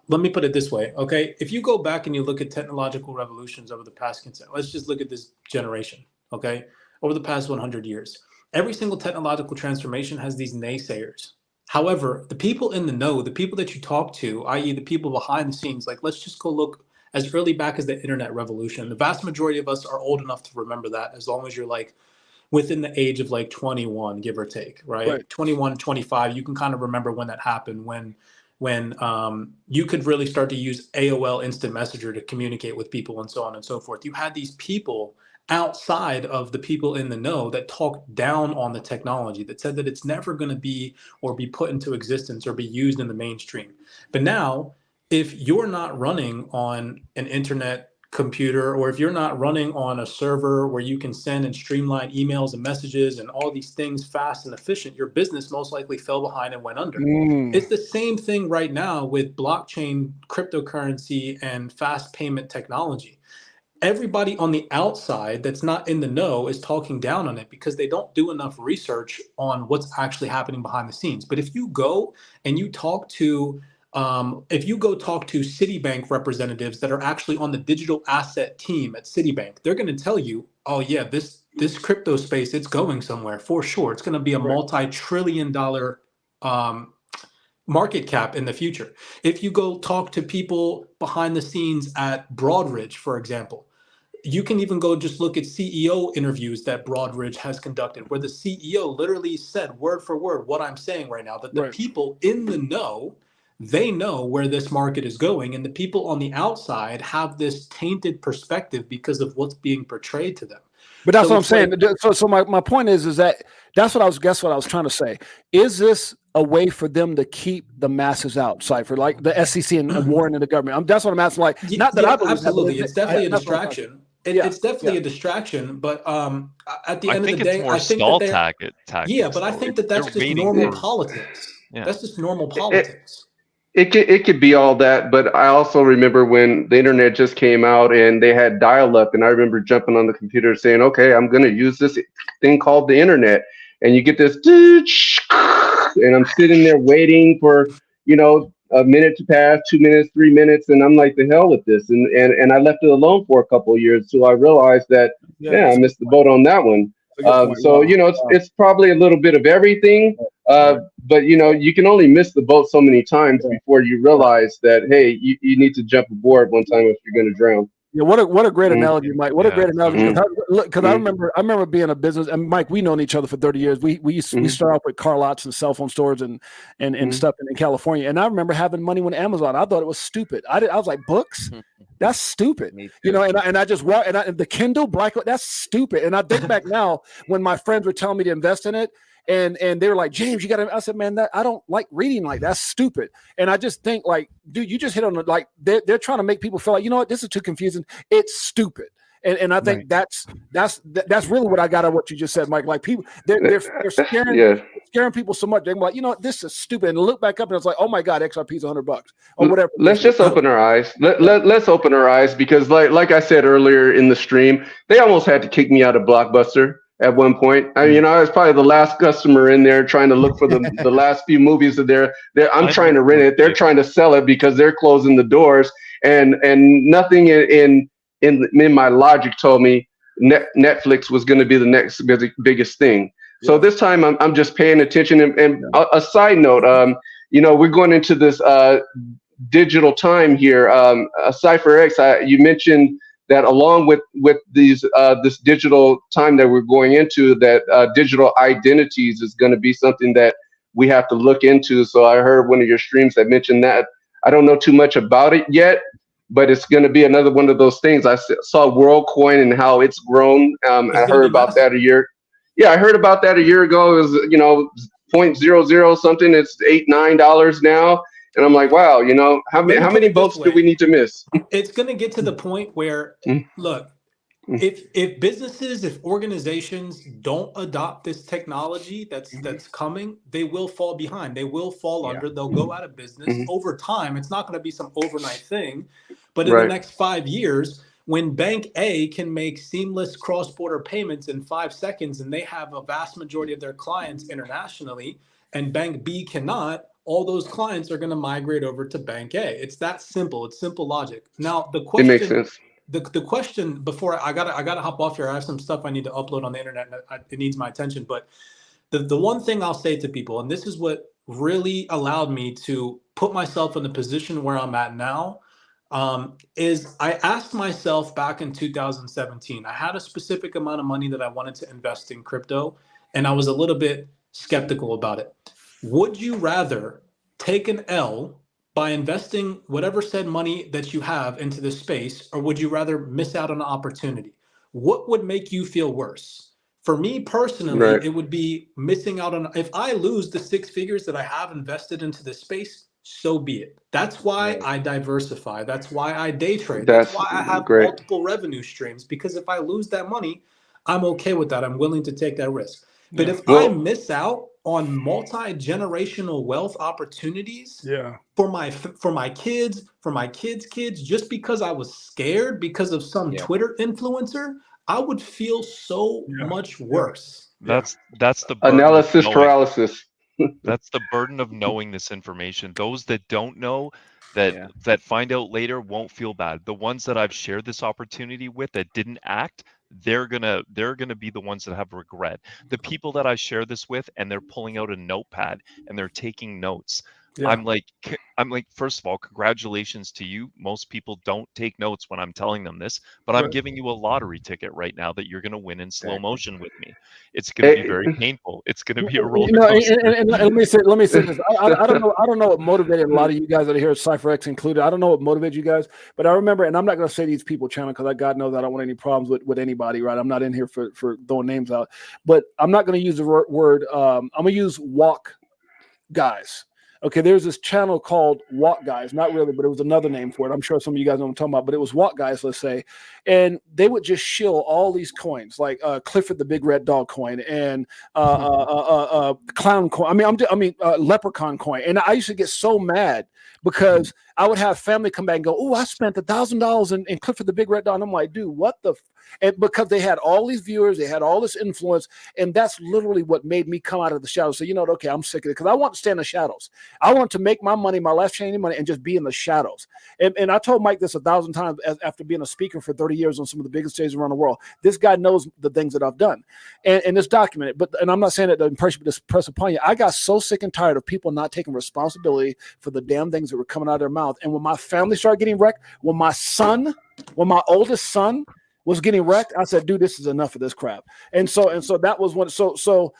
me put it this way, okay? If you go back and you look at technological revolutions over the past, let's just look at this generation, okay? Over the past 100 years, every single technological transformation has these naysayers. However, the people in the know, the people that you talk to, i.e. the people behind the scenes, let's just go look as early back as the internet revolution. The vast majority of us are old enough to remember that, as long as you're within the age of 21, give or take, right? 21, 25, you can kind of remember when that happened, when you could really start to use AOL Instant Messenger to communicate with people and so on and so forth. You had these people outside of the people in the know that talked down on the technology, that said that it's never going to be or be put into existence or be used in the mainstream. But now, if you're not running on an internet computer, or if you're not running on a server where you can send and streamline emails and messages and all these things fast and efficient, your business most likely fell behind and went under. It's the same thing right now with blockchain, cryptocurrency, and fast payment technology. Everybody on the outside that's not in the know is talking down on it because they don't do enough research on what's actually happening behind the scenes. But if you go and you talk to Citibank representatives that are actually on the digital asset team at Citibank, they're going to tell you, oh yeah, this crypto space, it's going somewhere for sure. It's going to be a multi-trillion-dollar market cap in the future. If you go talk to people behind the scenes at Broadridge, for example, you can even go just look at CEO interviews that Broadridge has conducted, where the CEO literally said word for word what I'm saying right now, that the people in the know, they know where this market is going, and the people on the outside have this tainted perspective because of what's being portrayed to them. But that's what I'm saying. So my point is that that's what I was trying to say. Is this a way for them to keep the masses out, Cypher, like the SEC and Warren and the government? That's what I'm asking. Like, not that I believe absolutely, that, it's definitely a distraction. It's definitely a distraction, but at the end of the day, I think that they're tactics, but I think that that's just normal politics. That's just normal politics. It could be all that, but I also remember when the internet just came out and they had dial-up, and I remember jumping on the computer saying, "Okay, I'm going to use this thing called the internet," and you get this, and I'm sitting there waiting for a minute to pass, 2 minutes, 3 minutes, and I'm like, "The hell with this," and I left it alone for a couple of years till I realized that I missed the boat on that one. So it's probably a little bit of everything. But you can only miss the boat so many times before you realize that, hey, you need to jump aboard one time if you're going to drown. Yeah, what a great analogy, Mike. What a great analogy. Because I remember being a business, and Mike, we known each other for 30 years. We started off with car lots and cell phone stores and stuff in California. And I remember having money with Amazon. I thought it was stupid. I was like, books? That's stupid. And I just walk and the Kindle Black, that's stupid. And I think back now when my friends were telling me to invest in it. And they were like, James, you got to. I said, man, I don't like reading like that's stupid. And I just think like, dude, you just hit on like they're trying to make people feel like, you know what, this is too confusing. It's stupid. And I think that's really what I got out of what you just said, Mike. Like people, they're scaring people so much. They're like, you know what, this is stupid. And look back up and it's like, oh my God, XRP is $100 or whatever. Let's just open our eyes. Let's open our eyes because like I said earlier in the stream, they almost had to kick me out of Blockbuster at one point. I mean, I was probably the last customer in there trying to look for the last few movies of there. I'm trying to rent it. They're trying to sell it because they're closing the doors, and nothing in my logic told me Netflix was going to be the next biggest thing. So this time I'm just paying attention. And a side note, we're going into this digital time here. Cypher X, you mentioned that along with these this digital time that we're going into, that digital identities is going to be something that we have to look into. So I heard one of your streams that mentioned that. I don't know too much about it yet, but it's going to be another one of those things. I saw WorldCoin and how it's grown. I heard about that a year. Yeah, I heard about that a year ago. It was 0.00 something. It's $8-9 now. And I'm like, wow, how many votes do we need to miss? It's going to get to the point where, look, if businesses, if organizations don't adopt this technology that's coming, they will fall behind. They will fall under. They'll go out of business over time. It's not going to be some overnight thing, but in the next 5 years, when Bank A can make seamless cross-border payments in 5 seconds, and they have a vast majority of their clients internationally, and Bank B cannot, all those clients are going to migrate over to Bank A. It's that simple. It's simple logic. Now, the question, it makes sense. The question before I gotta hop off here. I have some stuff I need to upload on the internet. And it needs my attention. But the one thing I'll say to people, and this is what really allowed me to put myself in the position where I'm at now, is I asked myself back in 2017. I had a specific amount of money that I wanted to invest in crypto, and I was a little bit skeptical about it. Would you rather take an L by investing whatever said money that you have into this space, or would you rather miss out on an opportunity? What would make you feel worse? For me personally, it would be missing out on, if I lose the 6 figures that I have invested into this space, so be it. That's why I diversify. That's why I day trade. That's why I have multiple revenue streams, because if I lose that money, I'm okay with that. I'm willing to take that risk. But if I miss out on multi-generational wealth opportunities for my kids, for my kids' kids, just because I was scared because of some Twitter influencer, I would feel so much worse. That's the burden analysis paralysis. That's the burden of knowing this information. Those that don't know, that find out later, won't feel bad. The ones that I've shared this opportunity with that didn't act, they're gonna be the ones that have regret. The people that I share this with and they're pulling out a notepad and they're taking notes, Yeah. I'm like, first of all, congratulations to you. Most people don't take notes when I'm telling them this, but I'm giving you a lottery ticket right now that you're going to win in slow motion with me. It's going to be very painful. It's going to be a roller coaster. And let me say this. I don't know what motivated a lot of you guys that are here, CypherX included. I don't know what motivated you guys, but I remember, and I'm not going to say these people channel because God knows I don't want any problems with anybody, right? I'm not in here for throwing names out, but I'm not going to use the word. I'm going to use walk guys. Okay, there's this channel called Walk Guys, not really, but it was another name for it. I'm sure some of you guys know what I'm talking about, but it was Walk Guys, let's say, and they would just shill all these coins, like Clifford the Big Red Dog coin and clown coin. Leprechaun coin, and I used to get so mad because I would have family come back and go, "Oh, I spent $1,000 in Clifford the Big Red Dog." And I'm like, "Dude, what the?" And because they had all these viewers, they had all this influence, and that's literally what made me come out of the shadows. So, okay, I'm sick of it because I want to stay in the shadows. I want to make my money, my life changing money, and just be in the shadows. And I told Mike this 1,000 times after being a speaker for 30 years on some of the biggest stages around the world. This guy knows the things that I've done, and it's documented. And I'm not saying that to impress upon you. I got so sick and tired of people not taking responsibility for the damn things that were coming out of their mouth. And when my family started getting wrecked, when my oldest son was getting wrecked, I said, dude, this is enough of this crap. And so that was one. So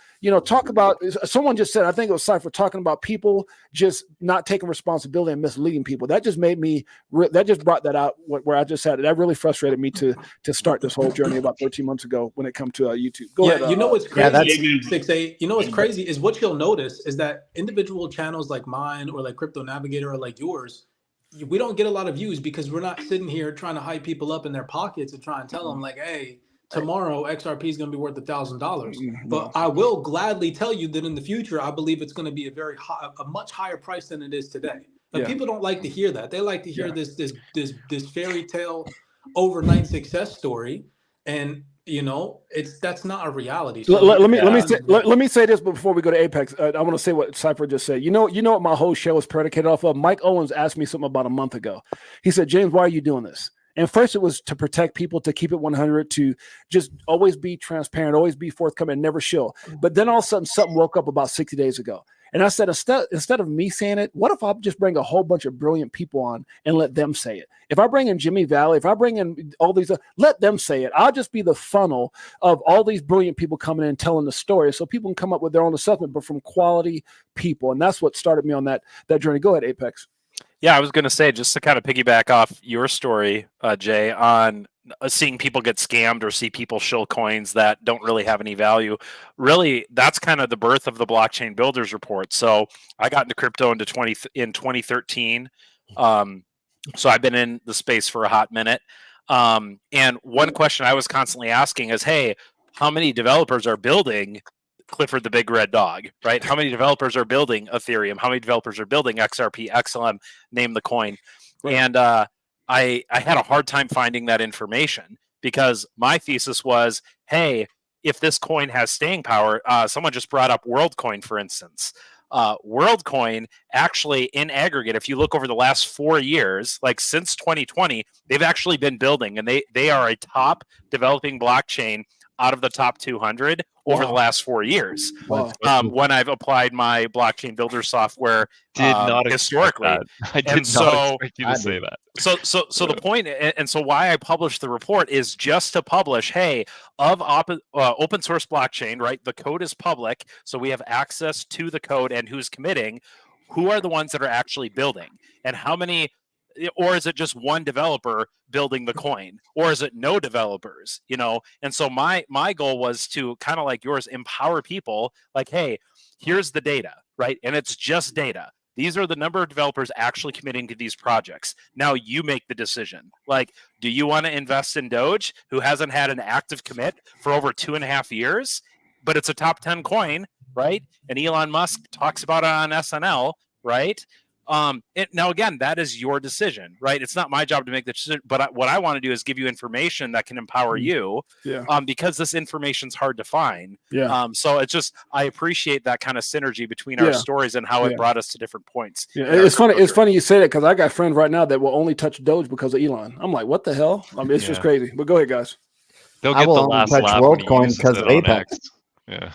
talk about, someone just said, I think it was Cypher, talking about people just not taking responsibility and misleading people. That just made me, that just brought that out where I just had it. That really frustrated me to start this whole journey about 13 months ago when it comes to YouTube. Go ahead. What's crazy, 6'8", what's crazy is what you'll notice is that individual channels like mine or like Crypto Navigator or like yours, we don't get a lot of views because we're not sitting here trying to hype people up in their pockets and try and tell them like, hey, tomorrow XRP is going to be worth $1,000. But I will gladly tell you that in the future, I believe it's going to be a much higher price than it is today. But people don't like to hear that. They like to hear this fairy tale overnight success story. And that's not a reality. So let me say this before we go to Apex. I want to say what Cypher just said. You know what my whole show is predicated off of? Mike Owens asked me something about a month ago. He said, James, why are you doing this? And first it was to protect people, to keep it 100, to just always be transparent, always be forthcoming, and never shill. But then all of a sudden something woke up about 60 days ago. And I said, instead of me saying it, what if I just bring a whole bunch of brilliant people on and let them say it? If I bring in Jimmy Valley, if I bring in all these, let them say it. I'll just be the funnel of all these brilliant people coming in and telling the story so people can come up with their own assessment, but from quality people. And that's what started me on that journey. Go ahead, Apex. Yeah, I was going to say, just to kind of piggyback off your story, Jay, on seeing people get scammed or see people shill coins that don't really have any value. Really, that's kind of the birth of the Blockchain Builders Report. So I got into crypto in 2013. So I've been in the space for a hot minute. And one question I was constantly asking is, hey, how many developers are building Clifford the Big Red Dog, right? How many developers are building Ethereum? How many developers are building XRP, XLM, name the coin? Right. And I had a hard time finding that information because my thesis was, hey, if this coin has staying power, someone just brought up WorldCoin, for instance. WorldCoin actually, in aggregate, if you look over the last 4 years, like since 2020, they've actually been building, and they are a top developing blockchain out of the top 200 over the last 4 years. When I've applied my blockchain builder software historically. I did not expect you to say that. So the point, and so why I published the report is just to publish, hey, of open source blockchain, right? The code is public, so we have access to the code and who's committing. Who are the ones that are actually building, and how many? Or is it just one developer building the coin, or is it no developers? And so my goal was to kind of like yours, empower people like, hey, here's the data, right? And it's just data. These are the number of developers actually committing to these projects. Now you make the decision. Like, do you want to invest in Doge, who hasn't had an active commit for over 2.5 years, but it's a top 10 coin, right? And Elon Musk talks about it on SNL, right? Now again, that is your decision, right? It's not my job to make the decision, but what I want to do is give you information that can empower you, because this information's hard to find. So it's just, I appreciate that kind of synergy between our stories and how it brought us to different points. It's funny you say that, because I got friends right now that will only touch Doge because of Elon. I'm like, what the hell? I mean, it's just crazy. But go ahead, guys. They'll get the last laugh WorldCoin because of Apex. Yeah.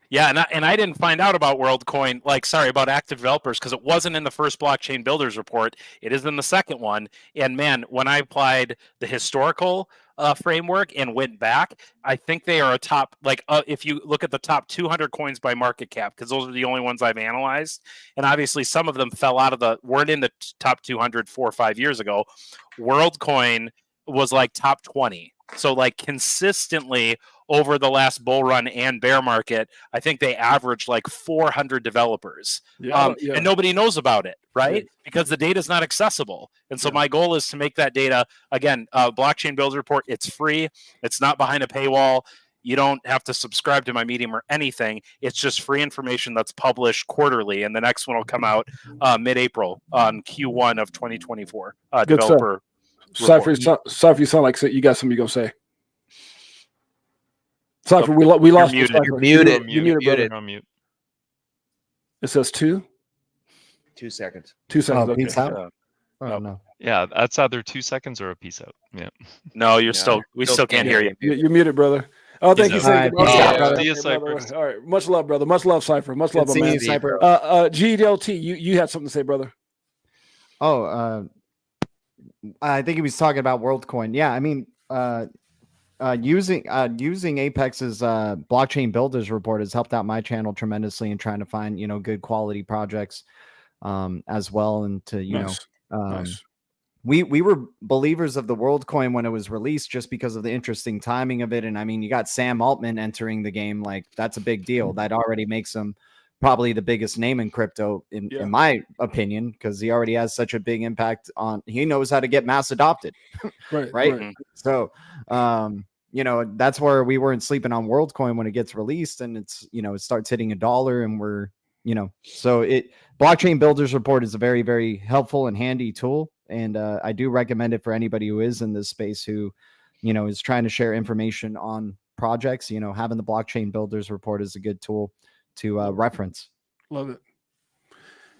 Yeah, and I didn't find out about WorldCoin, about active developers, because it wasn't in the first blockchain builders report. It is in the second one. And man, when I applied the historical framework and went back, I think they are a top, if you look at the top 200 coins by market cap, because those are the only ones I've analyzed. And obviously some of them weren't in the top 200 4 or 5 years ago. WorldCoin was like top 20. So consistently over the last bull run and bear market, I think they averaged 400 developers. And nobody knows about it, right? Because the data is not accessible. And so my goal is to make that data, again, blockchain builder report. It's free. It's not behind a paywall. You don't have to subscribe to my Medium or anything. It's just free information that's published quarterly. And the next one will come out mid-April on Q1 of 2024. Good developer. Cypher, you sound like you got something you're going to say. Cypher, we lost you. You're muted. You're muted, brother. On mute. It says 2 seconds. 2 seconds. Oh, Okay. peace out. Oh, no. Yeah, that's either 2 seconds or a peace out. Yeah. No, we still can't hear you. You're muted, brother. Oh, thank you, Cypher. All right. Much love, brother. Much love, Cypher. Much love, man. Cypher. GDLT, you had something to say, brother. Oh, I think he was talking about WorldCoin. Yeah, I mean, using Apex's blockchain builders report has helped out my channel tremendously in trying to find good quality projects as well, and to Nice. we were believers of the WorldCoin when it was released just because of the interesting timing of it. And I mean, you got Sam Altman entering the game, that's a big deal. That already makes him probably the biggest name in crypto in my opinion, because he already has such a big impact he knows how to get mass adopted. right. So that's where we weren't sleeping on WorldCoin when it gets released and it's it starts hitting $1 and we're so blockchain builders report is a very, very helpful and handy tool. And I do recommend it for anybody who is in this space who is trying to share information on projects. Having the blockchain builders report is a good tool to reference. Love it.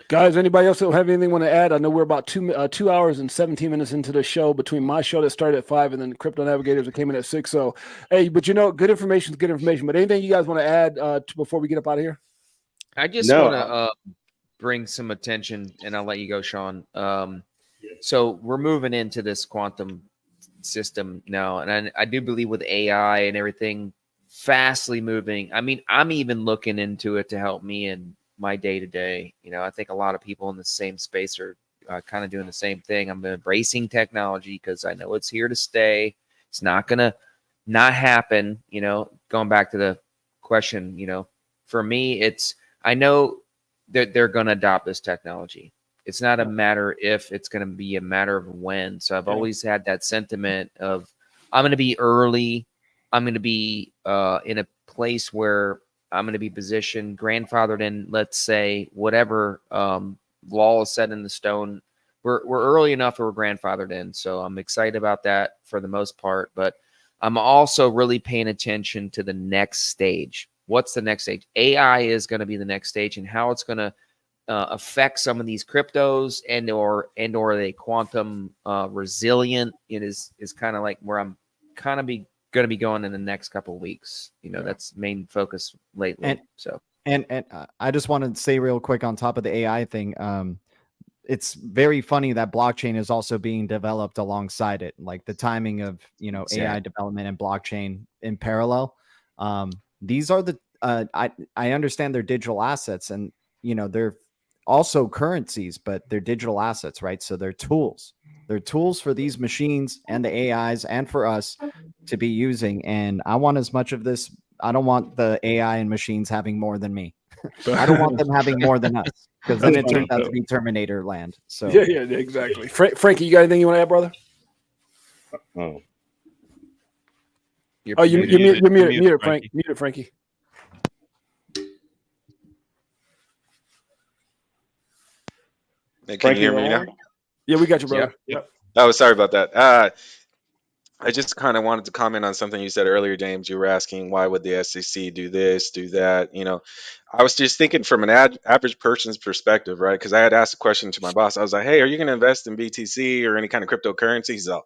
Guys, anybody else that have anything want to add? I know we're about 2 hours and 17 minutes into the show between my show that started at 5 and then Crypto Navigators that came in at 6. So, hey, but good information is good information. But anything you guys want to add before we get up out of here? I just want to bring some attention, and I'll let you go, Sean. So we're moving into this quantum system now, and I do believe with AI and everything fastly moving. I mean, I'm even looking into it to help me in my day-to-day. I think a lot of people in the same space are kind of doing the same thing. I'm embracing technology because I know it's here to stay. It's not going to not happen. Going back to the question, for me, I know that they're going to adopt this technology. It's not a matter if, it's going to be a matter of when. So I've always had that sentiment of I'm going to be early. I'm going to be in a place where I'm going to be positioned, grandfathered in, let's say, whatever law is set in the stone. We're early enough that we're grandfathered in. So I'm excited about that for the most part. But I'm also really paying attention to the next stage. What's the next stage? AI is going to be the next stage, and how it's going to affect some of these cryptos and or are they quantum resilient? It is kind of like where I'm kind of going to be going in the next couple of weeks. That's main focus lately. And I just wanted to say real quick on top of the AI thing. It's very funny that blockchain is also being developed alongside it, like the timing of AI development and blockchain in parallel. These are the I understand they're digital assets, and they're also currencies, but they're digital assets, right? So they're tools. They're tools for these machines and the AIs and for us to be using. And I want as much of this. I don't want the AI and machines having more than me. I don't want them having more than us, because then it turns out to be Terminator land. So yeah, exactly. Frankie, you got anything you want to add, brother? Oh, you're muted, Frankie. Muted, Frankie. Can you hear me now? Yeah, we got you, brother. Yep. Oh, sorry about that. I just kind of wanted to comment on something you said earlier, James. You were asking why would the SEC do this, do that? I was just thinking from an average person's perspective, right? Because I had asked a question to my boss. I was like, "Hey, are you going to invest in BTC or any kind of cryptocurrency?" He's like,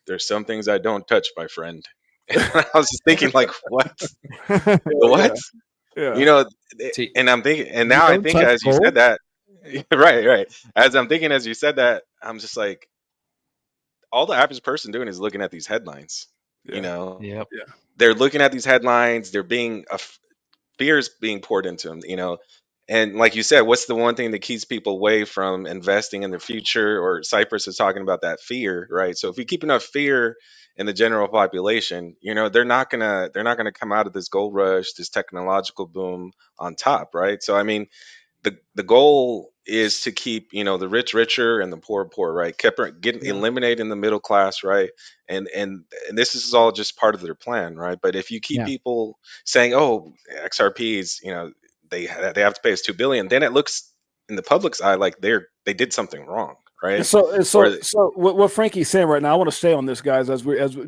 "There's some things I don't touch, my friend." And I was just thinking, like, what? What? You know, and I'm thinking, and now I think as you said that, right. As I'm thinking, as you said that, I'm just like, all the average person doing is looking at these headlines. You know, they're looking at these headlines. They're being fears being poured into them. You know, and like you said, what's the one thing that keeps people away from investing in their future? Or Cypress is talking about that fear, right? So if we keep enough fear in the general population, you know, they're not gonna come out of this gold rush, this technological boom on top, right? So I mean, the goal is to keep, you know, the rich richer and the poor poor, right? Eliminating the middle class, right? And this is all just part of their plan, right? But if you keep people saying, oh, XRPs, you know, they have to pay us 2 billion, then it looks in the public's eye like they did something wrong, right? So what Frankie's saying right now, I want to stay on this, guys,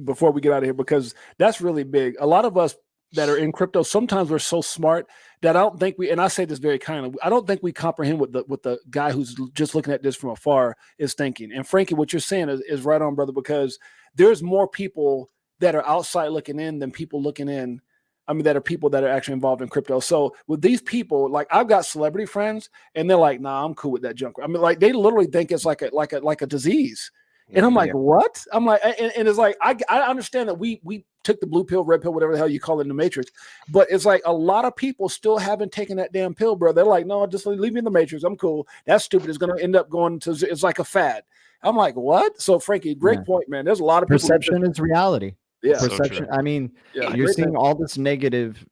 before we get out of here, because that's really big. A lot of us that are in crypto, sometimes we're so smart that I don't think and I say this very kindly, I don't think we comprehend what the guy who's just looking at this from afar is thinking. And Frankie, what you're saying is right on, brother, because there's more people that are outside looking in than people looking in. I mean, that are people that are actually involved in crypto. So with these people, like, I've got celebrity friends, and they're like, "Nah, I'm cool with that junk." I mean, like, they literally think it's like a disease, and I'm like, "What?" I'm like, and it's like, I understand that we took the blue pill, red pill, whatever the hell you call it in the Matrix, but it's like a lot of people still haven't taken that damn pill, bro. They're like, "No, just leave me in the Matrix. I'm cool. That's stupid. It's going to end up going to. It's like a fad." I'm like, "What?" So, Frankie, great point, man. There's a lot of people. Perception is reality. Yeah, perception. I mean, you're seeing all this negative,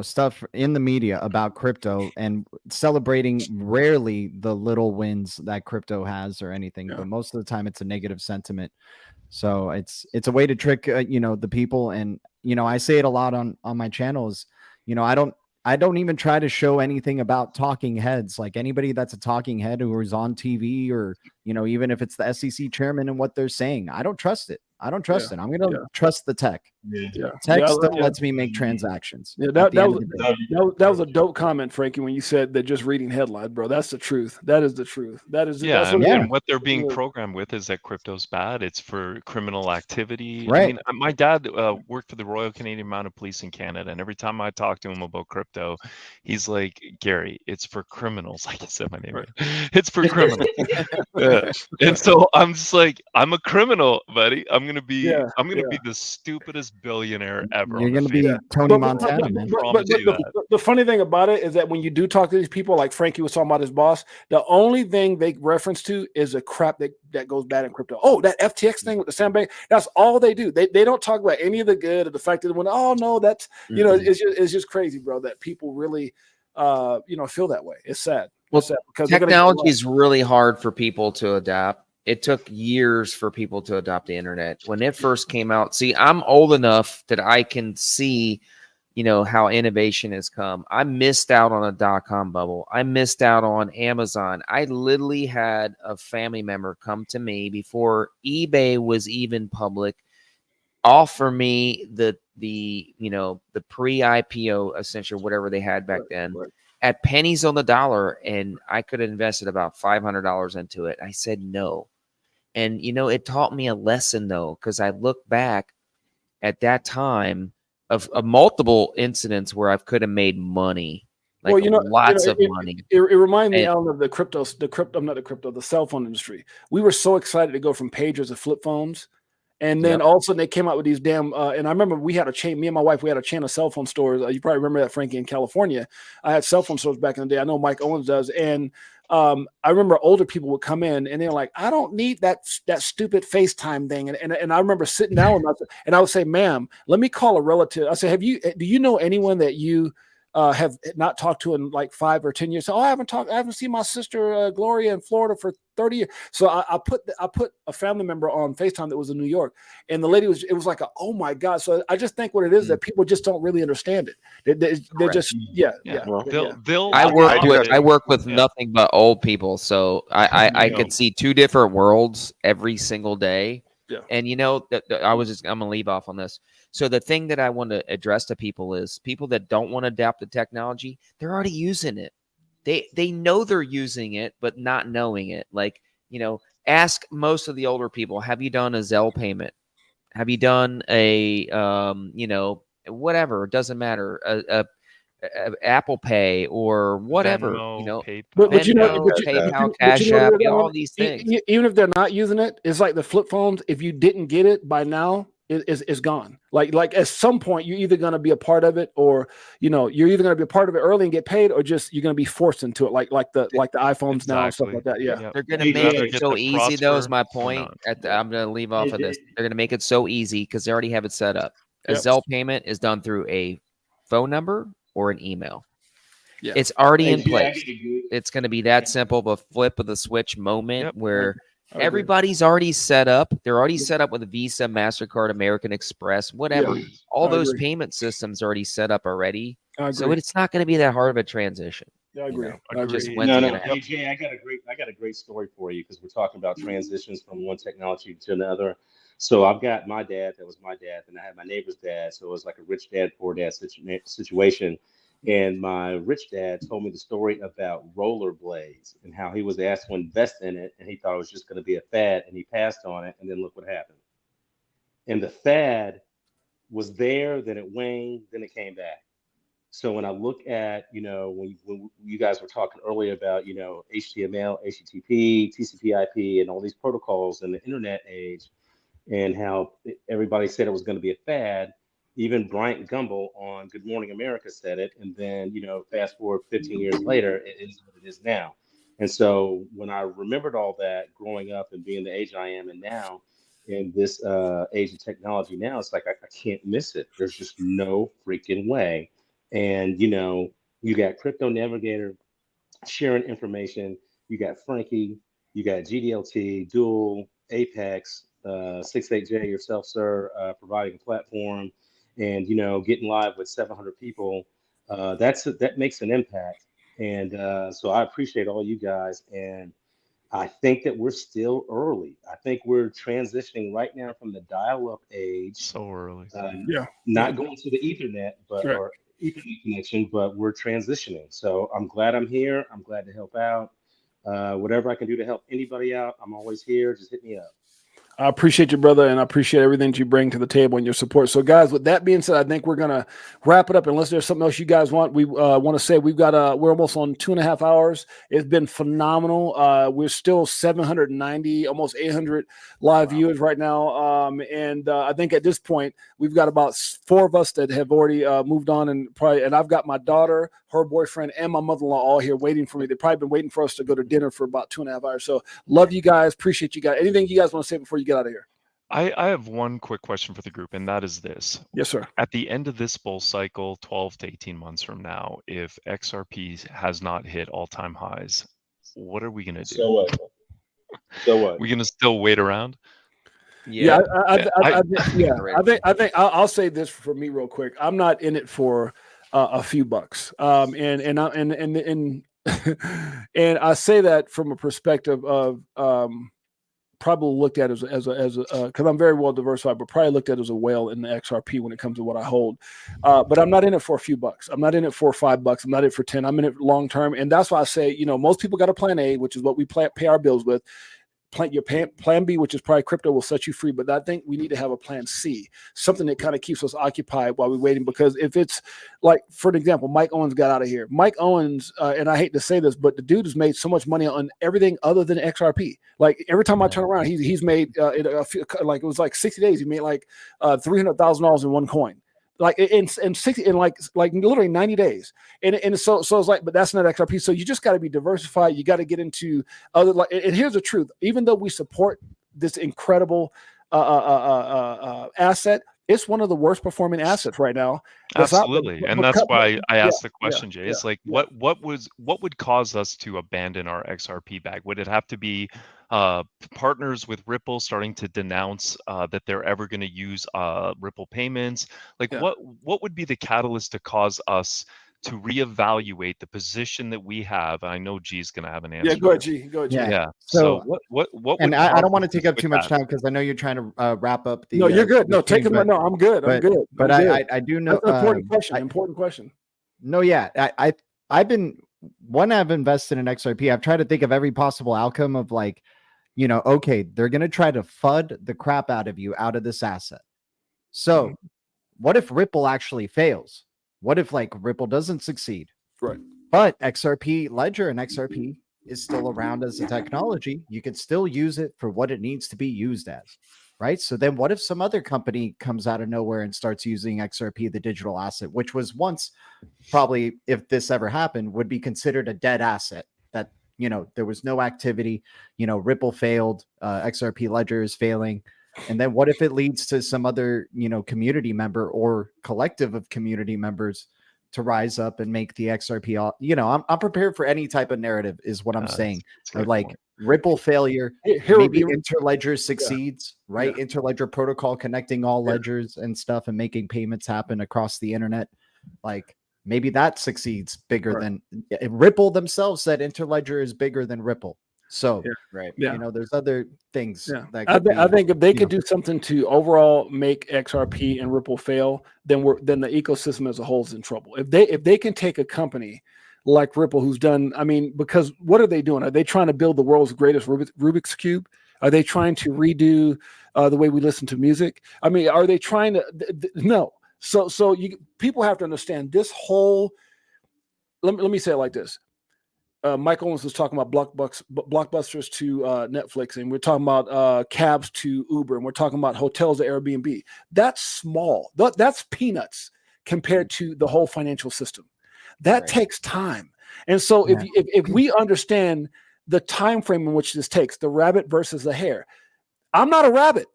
stuff in the media about crypto and celebrating rarely the little wins that crypto has or anything, but most of the time it's a negative sentiment. So it's a way to trick, the people. And, I say it a lot on my channels. I don't even try to show anything about talking heads. Like, anybody that's a talking head who is on TV, or, even if it's the SEC chairman and what they're saying, I don't trust it. I'm going to trust the tech. Tech still lets me make transactions. That was a dope comment, Frankie, when you said that just reading headlines, bro. That's the truth. That is the truth. And what they're being programmed with is that crypto's bad. It's for criminal activity. Right. I mean, my dad worked for the Royal Canadian Mounted Police in Canada, and every time I talk to him about crypto, he's like, "Gary, it's for criminals." Like I said my name. Right. It's for criminals. And so I'm just like, I'm a criminal, buddy. I'm gonna be the stupidest billionaire ever. You're gonna be Tony Montana, man. But the funny thing about it is that when you do talk to these people, like Frankie was talking about his boss, the only thing they reference to is the crap that goes bad in crypto. Oh, that FTX thing with the sandbag. That's all they do. They don't talk about any of the good or the fact that oh no, that's it's just crazy, bro. That people really feel that way. It's sad. Well, because technology is really hard for people to adapt. It took years for people to adopt the internet. When it first came out, see, I'm old enough that I can see, how innovation has come. I missed out on a .com bubble. I missed out on Amazon. I literally had a family member come to me before eBay was even public, offer me the pre-IPO, essentially, whatever they had back then. At pennies on the dollar, and I could have invested about $500 into it. I said no. And, it taught me a lesson, though, because I look back at that time of multiple incidents where I could have made money, lots of money. It reminded me, Alan, of the cell phone industry. We were so excited to go from pagers to flip phones. And then all of a sudden they came out with these damn, and I remember we had a chain, me and my wife, we had a chain of cell phone stores. You probably remember that, Frankie, in California. I had cell phone stores back in the day. I know Mike Owens does. And I remember older people would come in and they're like, "I don't need that stupid FaceTime thing." And I remember sitting down and I would say, "Ma'am, let me call a relative." I say, do you know anyone that you have not talked to in like 5 or 10 years? So, I haven't seen my sister Gloria in Florida for 30 years. So I put a family member on FaceTime that was in New York, and the lady was like, "Oh my God." So I just think what it is that people just don't really understand it. They're just I work with nothing but old people, so I could see two different worlds every single day. Yeah. And I'm gonna leave off on this. So the thing that I want to address to people is people that don't want to adapt the technology, they're already using it. They know they're using it, but not knowing it. Like, ask most of the older people, have you done a Zelle payment? Have you done a, whatever, it doesn't matter, Apple Pay or whatever, Venmo, PayPal, but you know, PayPal, Cash App, all these things. Even if they're not using it, it's like the flip phones. If you didn't get it by now, it's gone. Like at some point, you're either going to be a part of it, or you're either going to be a part of it early and get paid, or just you're going to be forced into it, like the iPhones now and stuff like that. Yeah, they're going to make it so easy. Though is my point. I'm going to leave off of this. They're going to make it so easy because they already have it set up. A Zelle payment is done through a phone number or an email. Yeah. It's already in place. It's going to be that simple of a flip of the switch moment where everybody's already set up. They're already set up with a Visa, MasterCard, American Express, whatever. Yeah, all those payment systems are already set up already. So it's not going to be that hard of a transition. Yeah, I agree. AJ, I got a great story for you because we're talking about transitions from one technology to another. So I've got my dad, that was my dad, and I had my neighbor's dad. So it was like a rich dad, poor dad situation. And my rich dad told me the story about rollerblades and how he was asked to invest in it, and he thought it was just going to be a fad, and he passed on it, and then look what happened. And the fad was there, then it waned, then it came back. So when I look at, when you guys were talking earlier about, HTML, HTTP, TCP/IP, and all these protocols in the internet age, and how everybody said it was going to be a fad. Even Bryant Gumbel on Good Morning America said it. And then, fast forward 15 years later, it is what it is now. And so when I remembered all that growing up and being the age I am and now in this age of technology now, it's like I can't miss it. There's just no freaking way. And, you got Crypto Navigator sharing information. You got Frankie, you got GDLT, Dual, Apex, 68J, yourself, sir, providing a platform and, getting live with 700 people. That makes an impact. And so I appreciate all you guys. And I think that we're still early. I think we're transitioning right now from the dial-up age. So early. Not going to the Ethernet, or Ethernet connection, but we're transitioning. So I'm glad I'm here. I'm glad to help out. Whatever I can do to help anybody out, I'm always here. Just hit me up. I appreciate you, brother, and I appreciate everything that you bring to the table and your support. So, guys, with that being said, I think we're gonna wrap it up. Unless there's something else you guys want, we want to say we're almost on 2.5 hours. It's been phenomenal. We're still 790, almost 800 live viewers right now, and I think at this point we've got about 4 of us that have already moved on, and I've got my daughter, her boyfriend, and my mother-in-law all here waiting for me. They've probably been waiting for us to go to dinner for about 2.5 hours. So, love you guys, appreciate you guys. Anything you guys want to say before you get out of here? I have one quick question for the group, and that is this. Yes, sir. At the end of this bull cycle, 12 to 18 months from now, if XRP has not hit all-time highs, what are we going to do? So what? We're going to still wait around? Yeah, I think I'll say this for me real quick. I'm not in it for a few bucks, and I say that from a perspective of probably looked at as a because I'm very well diversified, but probably looked at as a whale in the XRP when it comes to what I hold. But I'm not in it for a few bucks. I'm not in it for $5. I'm not in it for 10. I'm in it long term, and that's why I say, most people got a plan A, which is what we pay our bills with. Plan B, which is probably crypto, will set you free. But I think we need to have a plan C, something that kind of keeps us occupied while we're waiting. Because if it's like, for an example, Mike Owens got out of here. Mike Owens, and I hate to say this, but the dude has made so much money on everything other than XRP. Like every time I turn around, he's made it was like 60 days. He made like $300,000 in one coin. Like in 60 in like literally 90 days, and so it's like, but that's not XRP. So you just got to be diversified. You got to get into other. And here's the truth: even though we support this incredible asset, it's one of the worst performing assets right now. Absolutely, and that's why I asked the question, Jay. It's like, what would cause us to abandon our XRP bag? Would it have to be partners with Ripple starting to denounce that they're ever going to use Ripple payments? Like, what would be the catalyst to cause us to reevaluate the position that we have? I know G's going to have an answer. Yeah, go ahead, G. Go ahead, G. Yeah. So what? And I don't want to take up too much time because I know you're trying to wrap up the. No, you're good. No, take them. No, I'm good. I'm good. But I do know. That's an important question. No, yeah, I've invested in XRP. I've tried to think of every possible outcome of like, okay, they're going to try to FUD the crap out of you out of this asset. So what if Ripple actually fails? What if like Ripple doesn't succeed? Right. But XRP Ledger and XRP is still around as a technology. You could still use it for what it needs to be used as, right? So then what if some other company comes out of nowhere and starts using XRP, the digital asset, which was once probably, if this ever happened, would be considered a dead asset that, you know, there was no activity, you know, Ripple failed, XRP Ledger is failing. And then what if it leads to some other, you know, community member or collective of community members to rise up and make the XRP, you know, I'm prepared for any type of narrative is what I'm saying. Like point. Ripple failure, maybe Interledger succeeds, right? Yeah. Interledger protocol connecting all ledgers and stuff and making payments happen across the internet. Like maybe that succeeds bigger than Ripple themselves said Interledger is bigger than Ripple. So, you know, there's other things. Yeah. That I think if they could do something to overall make XRP and Ripple fail, then the ecosystem as a whole is in trouble. If they can take a company like Ripple, who's done, I mean, because what are they doing? Are they trying to build the world's greatest Rubik's Cube? Are they trying to redo the way we listen to music? I mean, are they trying to? No. So people have to understand this whole. Let me say it like this. Mike Owens was talking about blockbusters to Netflix, and we're talking about cabs to Uber, and we're talking about hotels to Airbnb. That's small. That's peanuts compared to the whole financial system. That takes time. And so if we understand the time frame in which this takes, the rabbit versus the hare, I'm not a rabbit.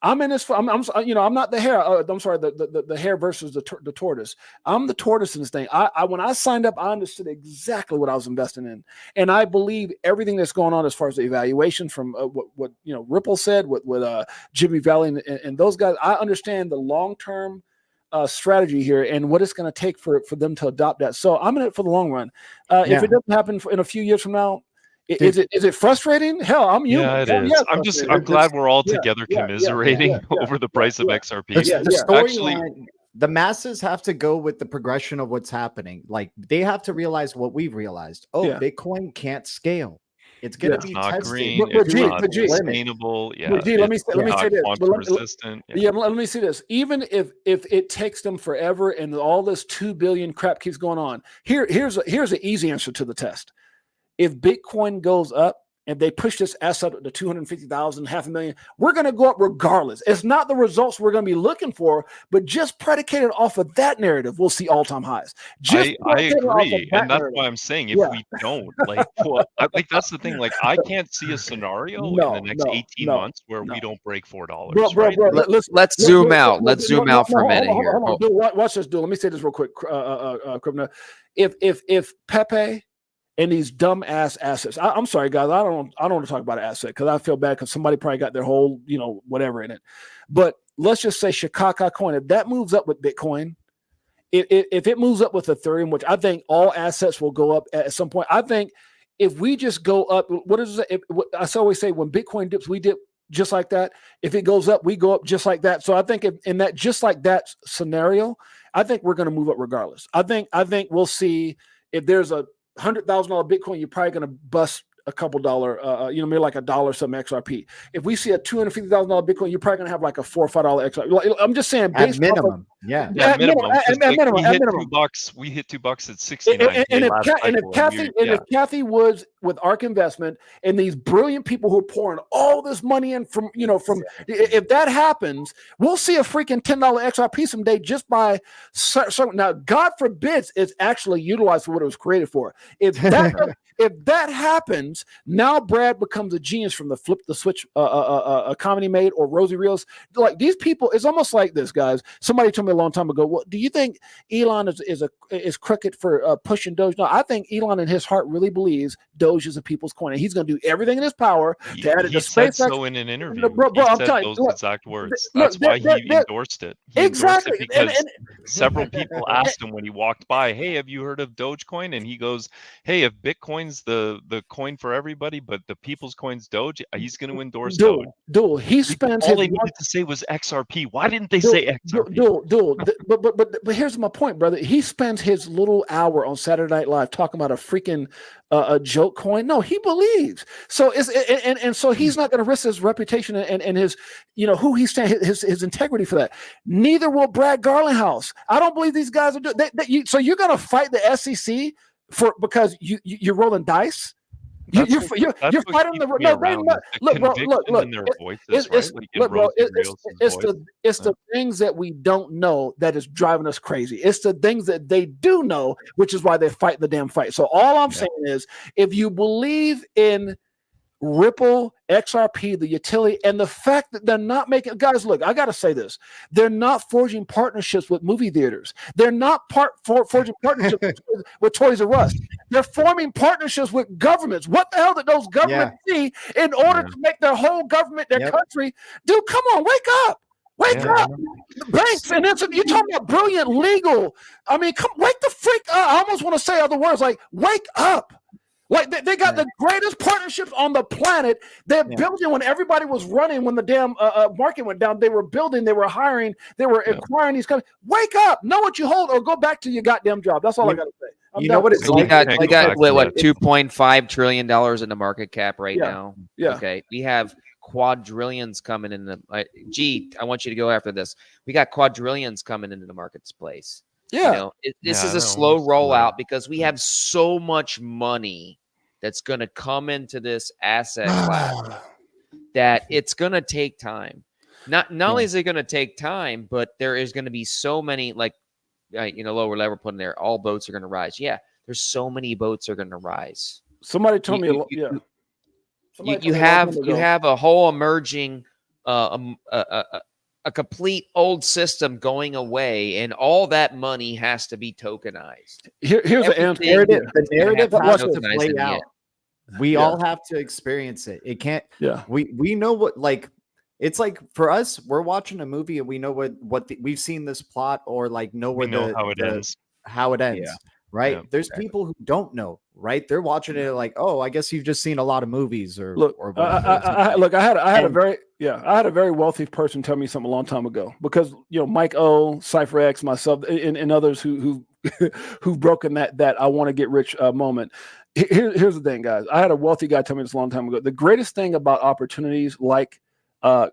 I'm in this. I'm not the hare. I'm sorry, the hare versus the tortoise. I'm the tortoise in this thing. When I signed up, I understood exactly what I was investing in, and I believe everything that's going on as far as the evaluation from what Ripple said, what Jimmy Valley and those guys. I understand the long-term strategy here and what it's going to take for them to adopt that. So I'm in it for the long run. If it doesn't happen in a few years from now. Is it frustrating? Hell, I'm human. Yeah, it is. I'm glad we're all together commiserating over the price of XRP. The storyline, the masses have to go with the progression of what's happening. Like they have to realize what we've realized. Bitcoin can't scale. It's going to be not tested. green. It's not sustainable. Let me say this. Let me say this. Even if it takes them forever and all this 2 billion crap keeps going on, here's an easy answer to the test. If Bitcoin goes up and they push this asset up to 250,000, 500,000, we're going to go up regardless. It's not the results we're going to be looking for, but just predicated off of that narrative, we'll see all-time highs. I agree, and that's why I'm saying if we don't, that's the thing. Like, I can't see a scenario in the next 18 months where we don't break $4. Bro, let's zoom out. Let's zoom out for a minute here. Watch this, dude. Let me say this real quick, Kripna. If Pepe and these dumb ass assets. I'm sorry, guys. I don't want to talk about an asset because I feel bad because somebody probably got their whole, whatever in it. But let's just say Chicago coin. If that moves up with Bitcoin, if it moves up with Ethereum, which I think all assets will go up at some point. I think if we just go up, what is it? I always say when Bitcoin dips, we dip just like that. If it goes up, we go up just like that. So I think in that just like that scenario, I think we're going to move up regardless. I think we'll see if there's a $100,000 Bitcoin, you're probably going to bust a couple dollar, maybe like $1 something XRP. If we see a $250,000 Bitcoin, you're probably going to have like a $4 or $5 XRP. I'm just saying, at minimum, at minimum. We hit $2 at 69. If Kathy Woods with ARK Investment and these brilliant people who are pouring all this money in from if that happens, we'll see a freaking $10 XRP someday just by now. God forbids it's actually utilized for what it was created for. If that happens, now Brad becomes a genius from the flip the switch comedy made or Rosie Reels. Like these people, it's almost like this, guys. Somebody told me a long time ago, well, do you think Elon is crooked for pushing Doge? No, I think Elon in his heart really believes Doge is a people's coin, and he's going to do everything in his power to add it to SpaceX. He said so in an interview. I'm telling you, those exact words. That's why he endorsed it. Exactly. Because several people asked him when he walked by, "Hey, have you heard of Dogecoin?" And he goes, "Hey, if Bitcoin Bitcoin's the coin for everybody, but the people's coin's Doge. He's going to endorse Dude, Doge. he spends all his they needed to say was XRP. Why didn't they say XRP? But here's my point, brother. He spends his little hour on Saturday Night Live talking about a freaking a joke coin. No, he believes. So and so he's not going to risk his reputation and his, who he stands, his integrity for that. Neither will Brad Garlinghouse. I don't believe these guys are doing. So you're going to fight the SEC because you're rolling dice. You're fighting the it's the things that we don't know that is driving us crazy. It's the things that they do know, which is why they fight the damn fight. So all I'm saying is, if you believe in Ripple, XRP, the utility, and the fact that they're not making, guys, look, I got to say this. They're not forging partnerships with movie theaters. They're not forging partnerships with Toys R Us. They're forming partnerships with governments. What the hell did those governments see in order to make their whole government, their country? Dude, come on, wake up. Wake up. The banks, and you're talking about brilliant legal. I mean, wake the freak up. I almost want to say other words like, wake up. Like they got the greatest partnerships on the planet. They're building when everybody was running, when the damn market went down. They were building, they were hiring, they were acquiring these companies. Wake up, know what you hold, or go back to your goddamn job. That's all I got to say. You know what it's like? We got what, $2.5 trillion in the market cap right now. Yeah. Okay. We have quadrillions coming in the G. I want you to go after this. We got quadrillions coming into the marketplace. Yeah. This is a slow rollout because we have so much money that's going to come into this asset class that it's going to take time. Not only is it going to take time, but there is going to be so many, like, lower level put in there, all boats are going to rise. Yeah, there's so many boats are going to rise. Somebody told me, you have a whole emerging, a complete old system going away, and all that money has to be tokenized. Here's the answer. The narrative has to play out. We all have to experience it. It can't. Yeah. We know what, like, it's like for us, we're watching a movie and we know we've seen this plot, or like know how it ends. Yeah. Right. Yeah, There's people who don't know, right? They're watching it like, oh, I guess you've just seen a lot of movies or I had a very wealthy person tell me something a long time ago, because Mike O, Cypher X, myself, and others who've broken that I want to get rich moment. Here's the thing, guys. I had a wealthy guy tell me this a long time ago. The greatest thing about opportunities like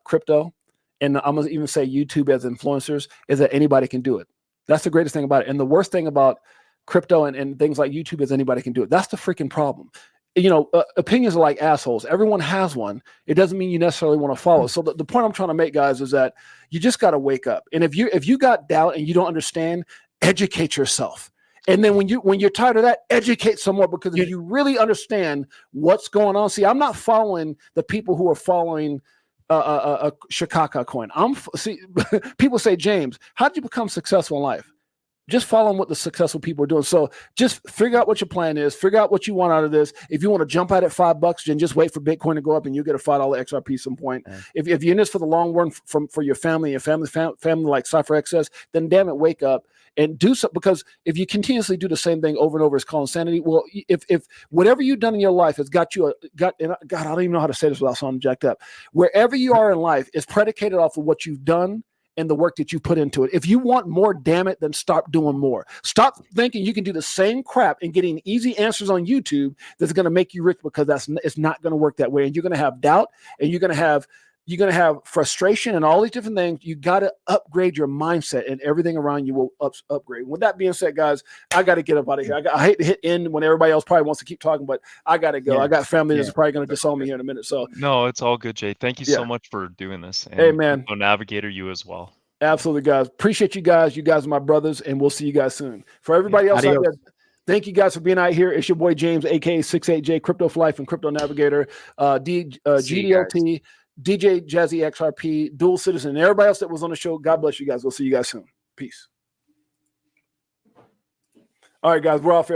crypto, and I'm gonna even say YouTube as influencers, is that anybody can do it. That's the greatest thing about it. And the worst thing about crypto and things like YouTube is anybody can do it. That's the freaking problem. Opinions are like assholes. Everyone has one. It doesn't mean you necessarily want to follow. So the point I'm trying to make, guys, is that you just got to wake up. And if you got doubt and you don't understand, educate yourself. And then when you're tired of that, educate some more, because if you really understand what's going on. See, I'm not following the people who are following a Chicago coin. People say, James, how did you become successful in life? Just following what the successful people are doing. So just figure out what your plan is. Figure out what you want out of this. If you want to jump out at $5, then just wait for Bitcoin to go up and you get a $5 XRP at some point. Yeah. If you're in this for the long run, for your family, family like Cypher X says, then damn it, wake up and do something. Because if you continuously do the same thing over and over, it's called insanity. Well, if whatever you've done in your life has got you God, I don't even know how to say this without sounding jacked up. Wherever you are in life is predicated off of what you've done and the work that you put into it. If you want more, damn it, then stop doing more. Stop thinking you can do the same crap and getting easy answers on YouTube that's going to make you rich, because it's not going to work that way. And you're going to have doubt, and you're going to have frustration and all these different things. You got to upgrade your mindset, and everything around you will upgrade. With that being said, guys, I got to get up out of here. I hate to hit end when everybody else probably wants to keep talking, but I got to go. I got family that's probably going to disown me here in a minute. So no, it's all good, Jay. Thank you so much for doing this. And hey, man. Navigator, you as well. Absolutely, guys. Appreciate you guys. You guys are my brothers, and we'll see you guys soon. For everybody else out there, thank you guys for being out here. It's your boy James, aka 68J, Crypto for Life and Crypto Navigator, GDLT, DJ Jazzy XRP, Dual Citizen, and everybody else that was on the show. God bless you guys. We'll see you guys soon. Peace. All right, guys, we're off here.